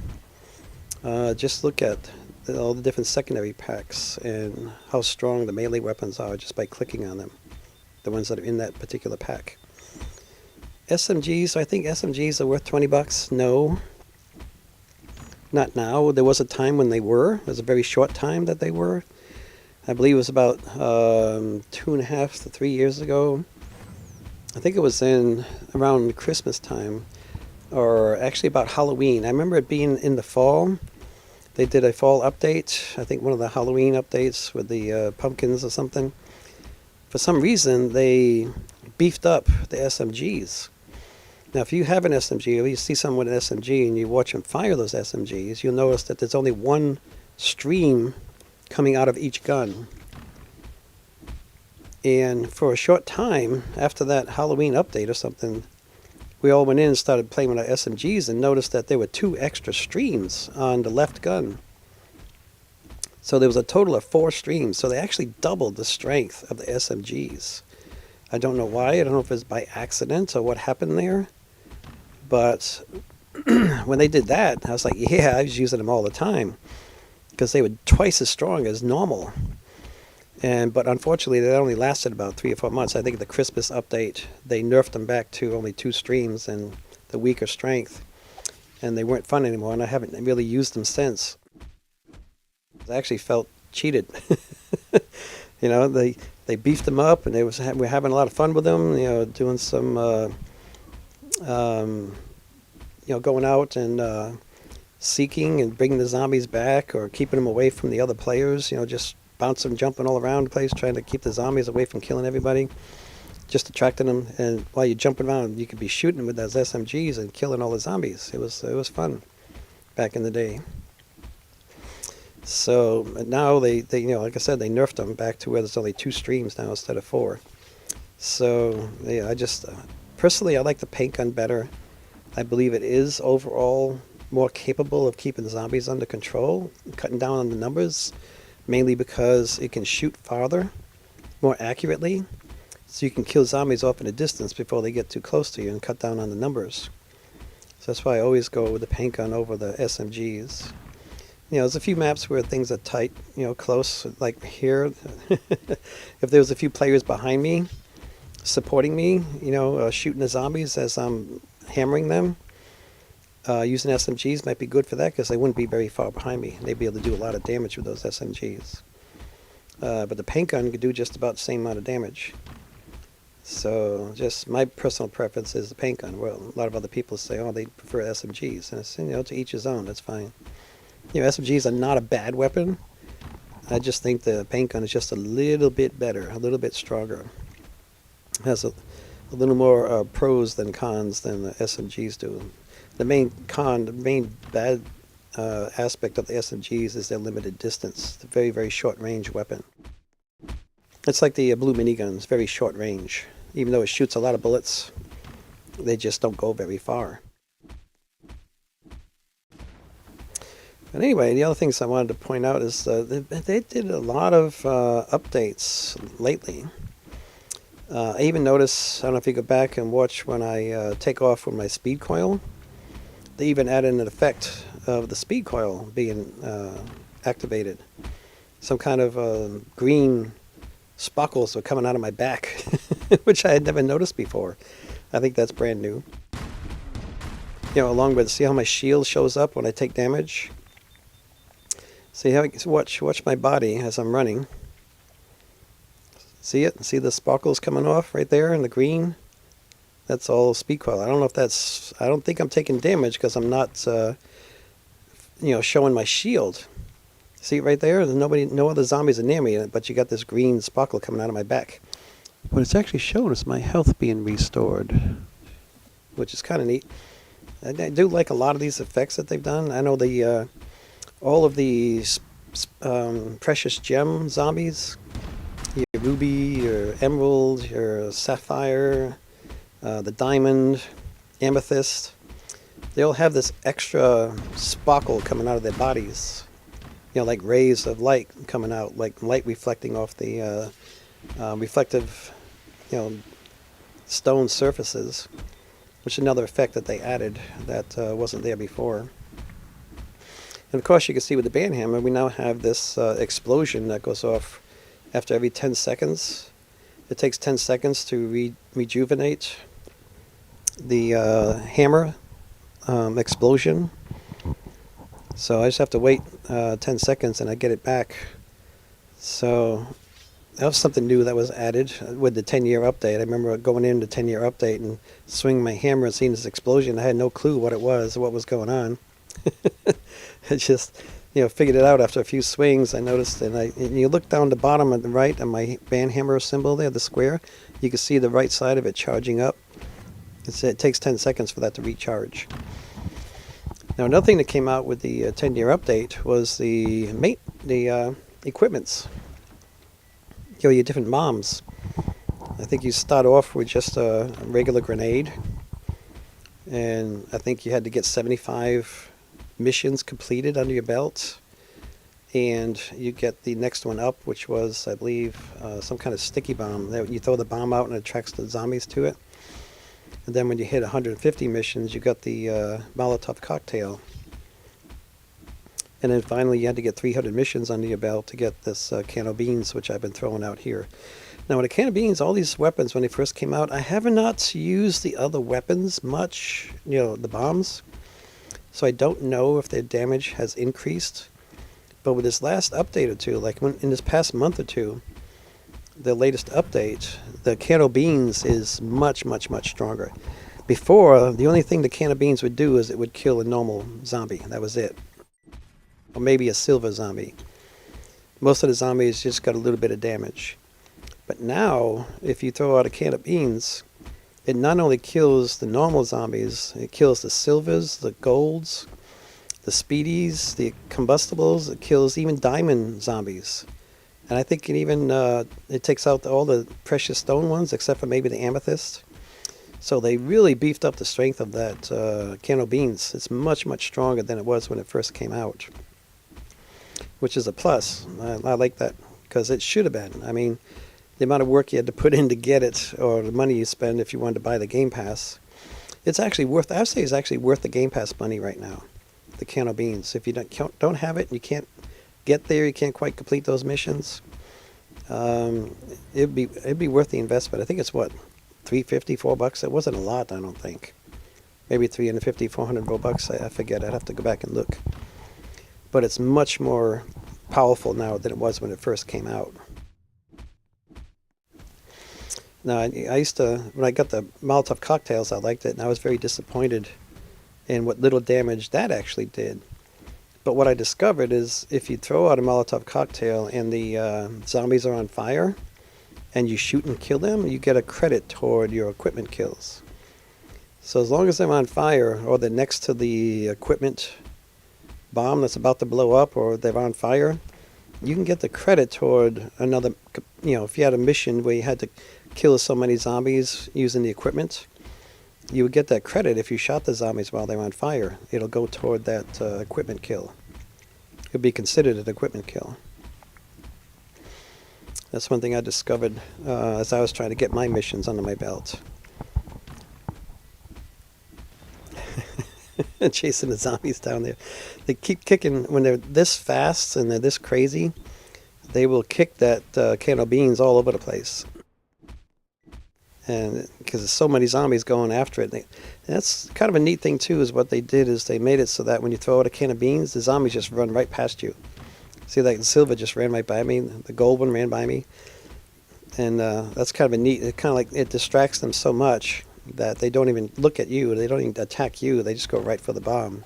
just look at all the different secondary packs and how strong the melee weapons are just by clicking on them, the ones that are in that particular pack. SMGs, I think SMGs are worth $20. No, not now. There was a time when they were. There was a very short time that they were. I believe it was about 2.5 to 3 years ago. I think it was around Christmas time, or actually about Halloween. I remember it being in the fall. They did a fall update, I think one of the Halloween updates with the pumpkins or something. For some reason, they beefed up the SMGs. Now, if you have an SMG, or you see someone with an SMG and you watch them fire those SMGs, you'll notice that there's only one stream coming out of each gun. And for a short time, after that Halloween update or something, we all went in and started playing with our SMGs and noticed that there were 2 extra streams on the left gun. So there was a total of 4 streams. So they actually doubled the strength of the SMGs. I don't know why. I don't know if it's by accident or what happened there. But when they did that, I was like, yeah, I was using them all the time because they were twice as strong as normal. But unfortunately, they only lasted about 3 or 4 months. I think the Christmas update, they nerfed them back to only 2 streams and the weaker strength. And they weren't fun anymore, and I haven't really used them since. I actually felt cheated. You know, they beefed them up, and we're having a lot of fun with them. You know, doing some, you know, going out and seeking and bringing the zombies back, or keeping them away from the other players. You know, just bouncing, jumping all around the place, trying to keep the zombies away from killing everybody. Just attracting them, and while you're jumping around, you could be shooting with those SMGs and killing all the zombies. It was fun back in the day. So now they you know, like I said, they nerfed them back to where there's only 2 streams now instead of 4. So yeah, I just personally, I like the paint gun better. I believe it is overall more capable of keeping the zombies under control, cutting down on the numbers, mainly because it can shoot farther, more accurately, so you can kill zombies off in a distance before they get too close to you and cut down on the numbers. So that's why I always go with the paint gun over the SMGs. You know, there's a few maps where things are tight, you know, close, like here. If there was a few players behind me, supporting me, you know, shooting the zombies as I'm hammering them, using SMGs might be good for that because they wouldn't be very far behind me. They'd be able to do a lot of damage with those SMGs. But the paint gun could do just about the same amount of damage. So just my personal preference is the paint gun. Well, a lot of other people say, oh, they prefer SMGs. And it's, you know, to each his own. That's fine. You know, SMGs are not a bad weapon. I just think the paint gun is just a little bit better, a little bit stronger. It has a little more pros than cons than the SMGs do. The main bad aspect of the SMGs is their limited distance. It's a very, very short range weapon. It's like the blue miniguns, very short range. Even though it shoots a lot of bullets, they just don't go very far. But anyway, the other things I wanted to point out is they did a lot of updates lately. I even noticed, I don't know if you go back and watch when I take off with my speed coil, they even added an effect of the speed coil being activated. Some kind of green sparkles were coming out of my back, which I had never noticed before. I think that's brand new. You know, along with, see how my shield shows up when I take damage? See how, watch my body as I'm running. See it? See the sparkles coming off right there in the green? That's all speed coil. I don't know if that's, I don't think I'm taking damage because I'm not, you know, showing my shield. See it right there? There's no other zombies are near me, but you got this green sparkle coming out of my back. What it's actually showing is my health being restored, which is kind of neat. I do like a lot of these effects that they've done. I know the all of the precious gem zombies, your ruby, your emerald, your sapphire, the diamond, amethyst, they all have this extra sparkle coming out of their bodies. You know, like rays of light coming out, like light reflecting off the reflective, you know, stone surfaces, which is another effect that they added that wasn't there before. And of course, you can see with the band hammer, we now have this explosion that goes off after every 10 seconds. It takes 10 seconds to rejuvenate the hammer explosion. So I just have to wait 10 seconds and I get it back. So that was something new that was added with the 10-year update. I remember going in the 10-year update and swinging my hammer and seeing this explosion. I had no clue what it was, what was going on. I just, you know, figured it out after a few swings. I noticed, and you look down the bottom at the right on my band hammer symbol there, the square, you can see the right side of it charging up. It takes 10 seconds for that to recharge. Now, another thing that came out with the 10-year update was the equipments. You know, your different bombs. I think you start off with just a regular grenade. and I think you had to get 75 missions completed under your belt, and you get the next one up, which was, I believe, some kind of sticky bomb. You throw the bomb out and it attracts the zombies to it. And then when you hit 150 missions, you got the Molotov cocktail. And then finally, you had to get 300 missions under your belt to get this can of beans, which I've been throwing out here. Now, with a can of beans, all these weapons, when they first came out, I have not used the other weapons much, the bombs. So I don't know if their damage has increased. But with this last update or two, like in this past month or two, the latest update, the can of beans is much, much, much stronger. Before, the only thing the can of beans would do is it would kill a normal zombie. That was it. Or maybe a silver zombie. Most of the zombies just got a little bit of damage. But now, if you throw out a can of beans, it not only kills the normal zombies, it kills the silvers, the golds, the speedies, the combustibles. It kills even diamond zombies. And I think it takes out all the precious stone ones, except for maybe the amethyst. So they really beefed up the strength of that can of beans. It's much, much stronger than it was when it first came out, which is a plus. I like that, because it should have been. I mean, the amount of work you had to put in to get it, or the money you spend if you wanted to buy the Game Pass, it's actually worth, I would say it's actually worth the Game Pass money right now, the can of beans. If you don't have it and you can't get there, you can't quite complete those missions, it'd be worth the investment. I think it's what, $3.50, $4? It wasn't a lot, I don't think. Maybe 350, 400 Robux. I forget. I'd have to go back and look. But it's much more powerful now than it was when it first came out. Now, I used to, when I got the Molotov cocktails, I liked it, and I was very disappointed in what little damage that actually did. But what I discovered is if you throw out a Molotov cocktail and the zombies are on fire, and you shoot and kill them, you get a credit toward your equipment kills. So as long as they're on fire, or they're next to the equipment bomb that's about to blow up, or they're on fire, you can get the credit toward another, if you had a mission where you had to kill so many zombies using the equipment, you would get that credit if you shot the zombies while they're on fire. It'll go toward that equipment kill. It would be considered an equipment kill. That's one thing I discovered as I was trying to get my missions under my belt. Chasing the zombies down there. They keep kicking, when they're this fast and they're this crazy, they will kick that can of beans all over the place. And because there's so many zombies going after it. That's kind of a neat thing too, is what they did is they made it so that when you throw out a can of beans, the zombies just run right past you. See, like the silver just ran right by me, the gold one ran by me. And that's kind of a neat, it kind of like, it distracts them so much that they don't even look at you, they don't even attack you, they just go right for the bomb.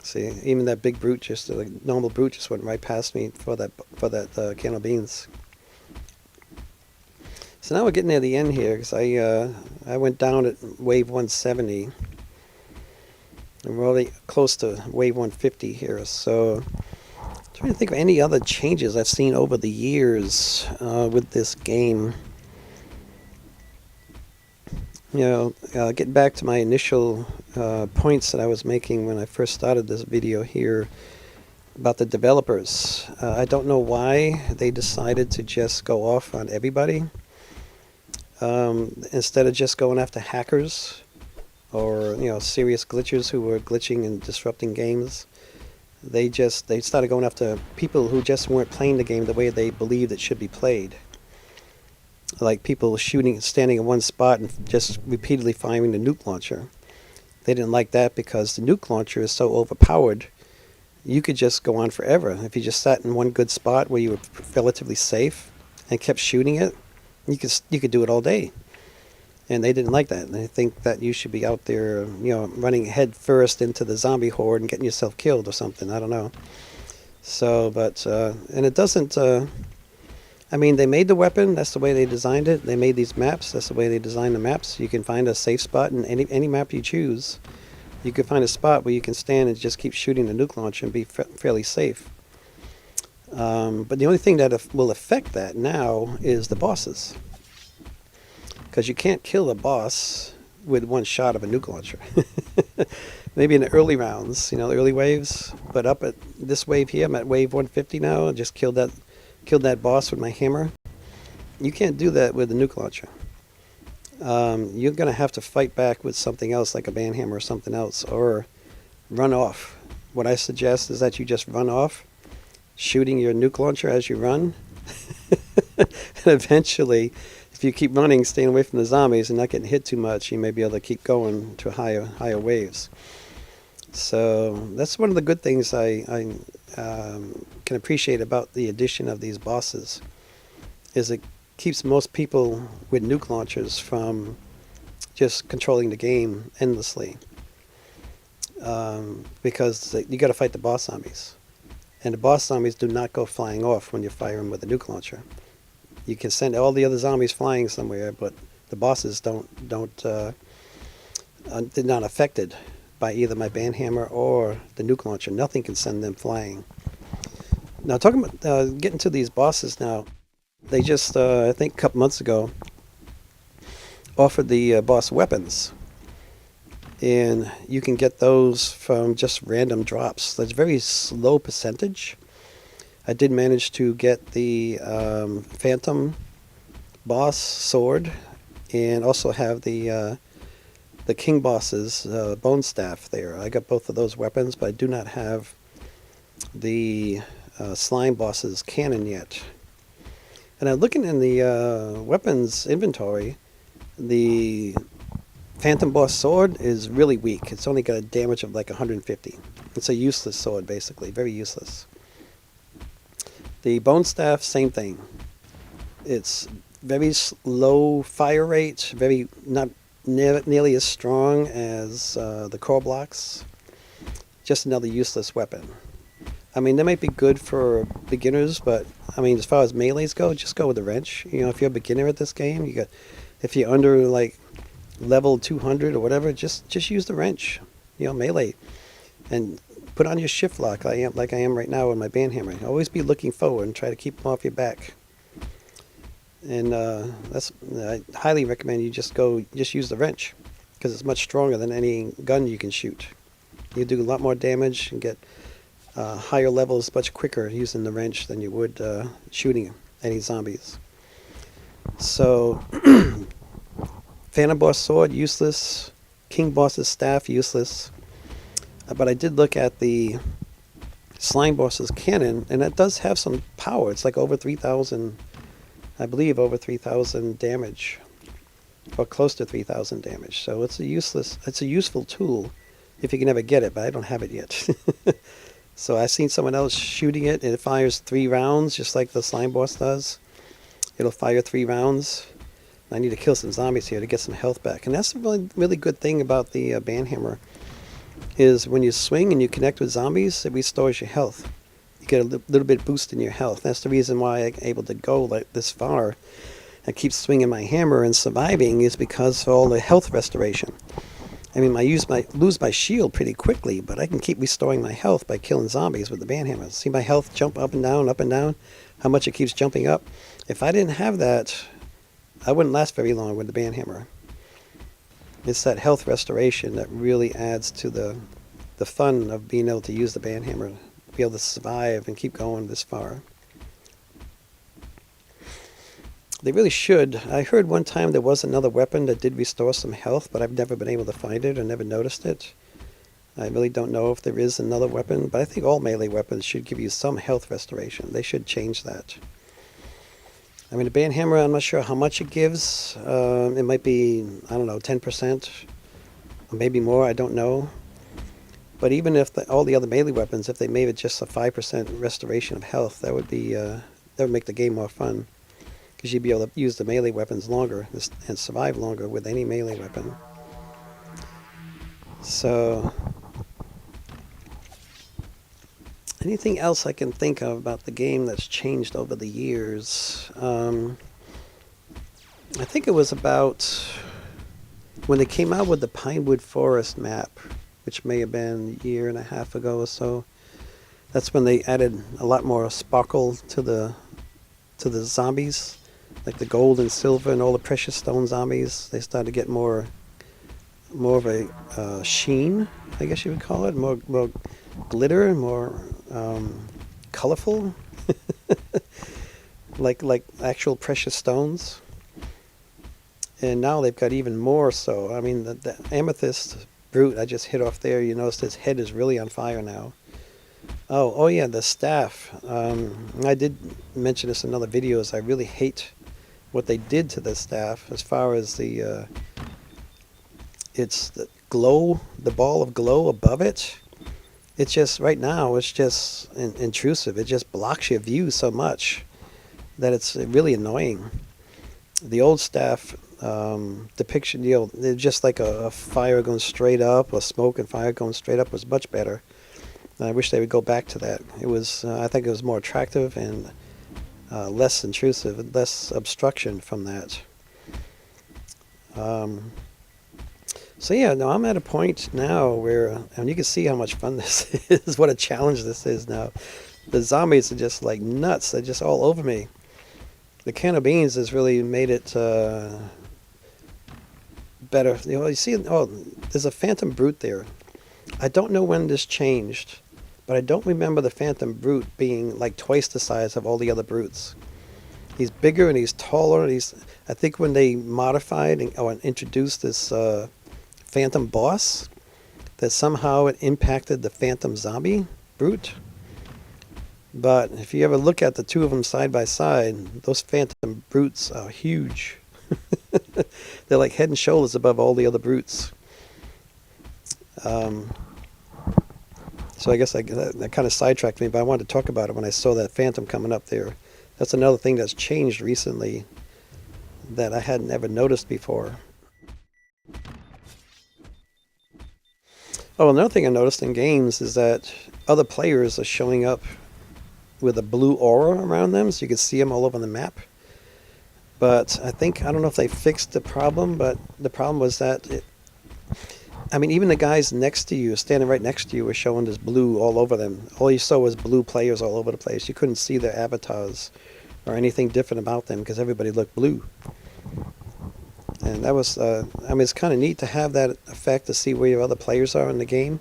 See, even that big brute, just the normal brute, just went right past me for that can of beans. So now we're getting near the end here, because I went down at wave 170, and we're already close to wave 150 here. So I'm trying to think of any other changes I've seen over the years with this game. Getting back to my initial points that I was making when I first started this video here about the developers. I don't know why they decided to just go off on everybody. Instead of just going after hackers or serious glitchers who were glitching and disrupting games, they started going after people who just weren't playing the game the way they believed it should be played. Like people standing in one spot and just repeatedly firing the nuke launcher. They didn't like that because the nuke launcher is so overpowered. You could just go on forever if you just sat in one good spot where you were relatively safe and kept shooting it. You could do it all day, and they didn't like that. They think that you should be out there, running head first into the zombie horde and getting yourself killed or something. I don't know. So, but and it doesn't. I mean, they made the weapon. That's the way they designed it. They made these maps. That's the way they designed the maps. You can find a safe spot in any map you choose. You can find a spot where you can stand and just keep shooting the nuke launcher and be fairly safe. But the only thing that will affect that now is the bosses. Because you can't kill a boss with one shot of a nuke launcher. Maybe in the early rounds, the early waves. But up at this wave here, I'm at wave 150 now. I just killed that boss with my hammer. You can't do that with the nuke launcher. You're going to have to fight back with something else, like a band hammer or something else, or run off. What I suggest is that you just run off, shooting your nuke launcher as you run. And eventually, if you keep running, staying away from the zombies and not getting hit too much, you may be able to keep going to higher waves. So that's one of the good things I can appreciate about the addition of these bosses, is it keeps most people with nuke launchers from just controlling the game endlessly, because you got to fight the boss zombies, and the boss zombies do not go flying off when you fire them with a nuke launcher. You can send all the other zombies flying somewhere, but the bosses they're not affected by either my band hammer or the nuke launcher. Nothing can send them flying. Now, talking about getting to these bosses now, they just, I think a couple months ago, offered the boss weapons. And you can get those from just random drops. That's a very slow percentage. I did manage to get the Phantom boss sword, and also have the King boss's bone staff there. I got both of those weapons, but I do not have the slime boss's cannon yet. And I'm looking in the weapons inventory. The Phantom boss sword is really weak. It's only got a damage of like 150. It's a useless sword, basically. Very useless. The bone staff, same thing. It's very low fire rate, very not nearly as strong as the core blocks. Just another useless weapon. I mean, they might be good for beginners, but I mean, as far as melees go, just go with the wrench. If you're a beginner at this game, if you're under like level 200 or whatever, just use the wrench. Melee, and put on your shift lock. Like I am right now with my band hammer. Always be looking forward and try to keep them off your back. And I highly recommend you just use the wrench, because it's much stronger than any gun you can shoot. You do a lot more damage and get higher levels much quicker using the wrench than you would shooting any zombies. So, Phantom boss sword, useless. King boss's staff, useless. But I did look at the slime boss's cannon, and it does have some power. It's like over 3,000, I believe, over 3,000 damage, or close to 3,000 damage. So it's a useful tool if you can ever get it, but I don't have it yet. So I've seen someone else shooting it, and it fires 3 rounds, just like the slime boss does. It'll fire 3 rounds. I need to kill some zombies here to get some health back. And that's a really, really good thing about the band hammer, is when you swing and you connect with zombies, it restores your health. You get a little bit boost in your health. That's the reason why I'm able to go like this far and keep swinging my hammer and surviving, is because of all the health restoration. I mean, I lose my shield pretty quickly, but I can keep restoring my health by killing zombies with the band hammer. See my health jump up and down, how much it keeps jumping up? If I didn't have that, I wouldn't last very long with the band hammer. It's that health restoration that really adds to the fun of being able to use the band hammer, be able to survive and keep going this far. They really should. I heard one time there was another weapon that did restore some health, but I've never been able to find it or never noticed it. I really don't know if there is another weapon, but I think all melee weapons should give you some health restoration. They should change that. I mean, the band hammer, I'm not sure how much it gives. It might be, I don't know, 10%, or maybe more, I don't know. But even if all the other melee weapons, if they made it just a 5% restoration of health, that would make the game more fun, because you'd be able to use the melee weapons longer and survive longer with any melee weapon. So, anything else I can think of about the game that's changed over the years? I think it was about when they came out with the Pinewood Forest map, which may have been a year and a half ago or so. That's when they added a lot more sparkle to the zombies, like the gold and silver and all the precious stone zombies. They started to get more more of a sheen, I guess you would call it, more glitter, more colorful, like actual precious stones. And now they've got even more so. I mean, the amethyst brute I just hit off there, you notice his head is really on fire now. Oh yeah, the staff. I did mention this in other videos. I really hate what they did to the staff as far as it's the glow, the ball of glow above it. It's just, right now, it's just intrusive. It just blocks your view so much that it's really annoying. The old staff depiction, they're just like a fire going straight up, or smoke and fire going straight up was much better. And I wish they would go back to that. It was, I think it was more attractive and less intrusive, less obstruction from that. So yeah, no, I'm at a point now where, and you can see how much fun this is, what a challenge this is now. The zombies are just like nuts. They're just all over me. The can of beans has really made it better. You see, oh, there's a phantom brute there. I don't know when this changed, but I don't remember the phantom brute being like twice the size of all the other brutes. He's bigger and he's taller. I think when they modified or introduced this phantom boss, that somehow it impacted the phantom zombie brute. But if you ever look at the two of them side by side, those phantom brutes are huge. They're like head and shoulders above all the other brutes. So I guess that kind of sidetracked me, but I wanted to talk about it when I saw that phantom coming up there. That's another thing that's changed recently that I hadn't ever noticed before. Oh, another thing I noticed in games is that other players are showing up with a blue aura around them, so you can see them all over the map. But I don't know if they fixed the problem, but the problem was that even the guys next to you, standing right next to you, were showing this blue all over them. All you saw was blue players all over the place. You couldn't see their avatars or anything different about them because everybody looked blue. And that was, it's kind of neat to have that effect to see where your other players are in the game.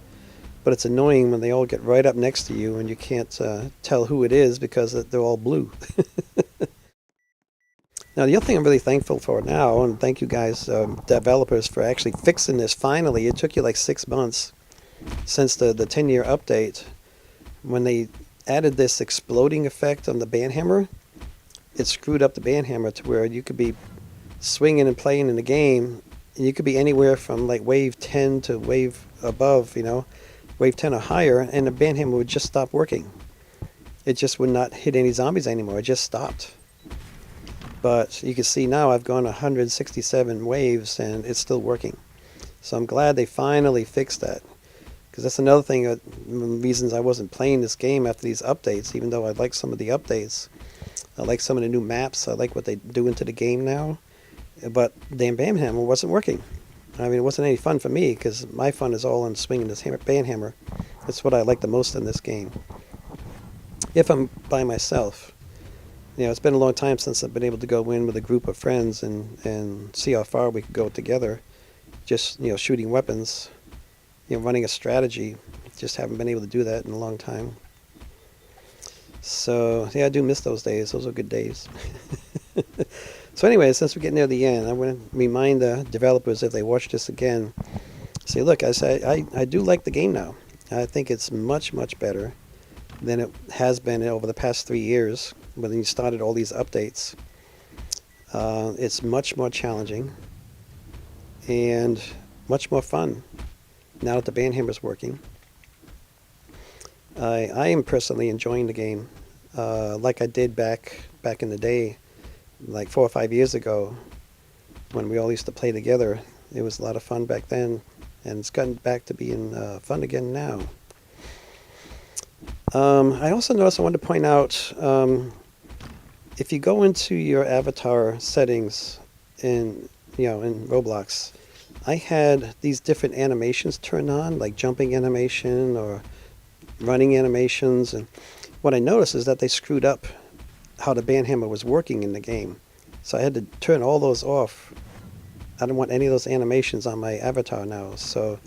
But it's annoying when they all get right up next to you and you can't tell who it is because they're all blue. Now, the other thing I'm really thankful for now, and thank you guys, developers, for actually fixing this finally. It took you like 6 months since the 10-year update. When they added this exploding effect on the banhammer, it screwed up the banhammer to where you could be swinging and playing in the game, and you could be anywhere from like wave 10 to wave above, wave 10 or higher, and the banhammer would just stop working. It just would not hit any zombies anymore. It just stopped. But you can see now I've gone 167 waves and it's still working. So I'm glad they finally fixed that. Because that's another thing, reasons I wasn't playing this game after these updates, even though I like some of the updates. I like some of the new maps. I like what they do into the game now. But damn banhammer wasn't working. It wasn't any fun for me because my fun is all on swinging this banhammer. That's what I like the most in this game. If I'm by myself. It's been a long time since I've been able to go in with a group of friends and see how far we could go together. Just, shooting weapons, running a strategy. Just haven't been able to do that in a long time. So, yeah, I do miss those days. Those are good days. So anyway, since we're getting near the end, I want to remind the developers, if they watch this again, say, look, I do like the game now. I think it's much, much better than it has been over the past 3 years when you started all these updates. It's much more challenging and much more fun now that the banhammer's working. I am personally enjoying the game like I did back in the day, like 4 or 5 years ago when we all used to play together. It was a lot of fun back then, and it's gotten back to being fun again now. I also noticed, I wanted to point out, if you go into your avatar settings in Roblox, I had these different animations turned on, like jumping animation or running animations, and what I noticed is that they screwed up how the banhammer was working in the game. So I had to turn all those off I don't want any of those animations on my avatar now. So,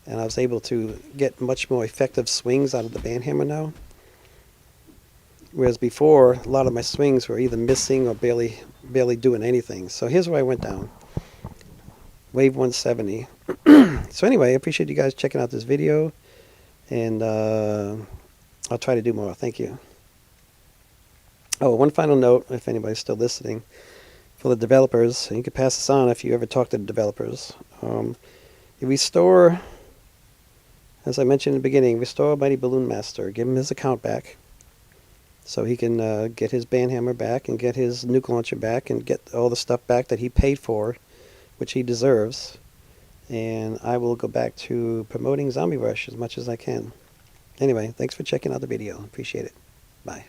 and I was able to get much more effective swings out of the band hammer now. Whereas before, a lot of my swings were either missing or barely doing anything. So here's where I went down. Wave 170. So anyway, I appreciate you guys checking out this video, and I'll try to do more. Thank you. Oh, one final note, if anybody's still listening, for the developers, you can pass this on if you ever talk to the developers. If we store, as I mentioned in the beginning, restore Mighty Balloon Master, give him his account back, so he can get his band hammer back and get his nuke launcher back and get all the stuff back that he paid for, which he deserves. And I will go back to promoting Zombie Rush as much as I can. Anyway, thanks for checking out the video. Appreciate it. Bye.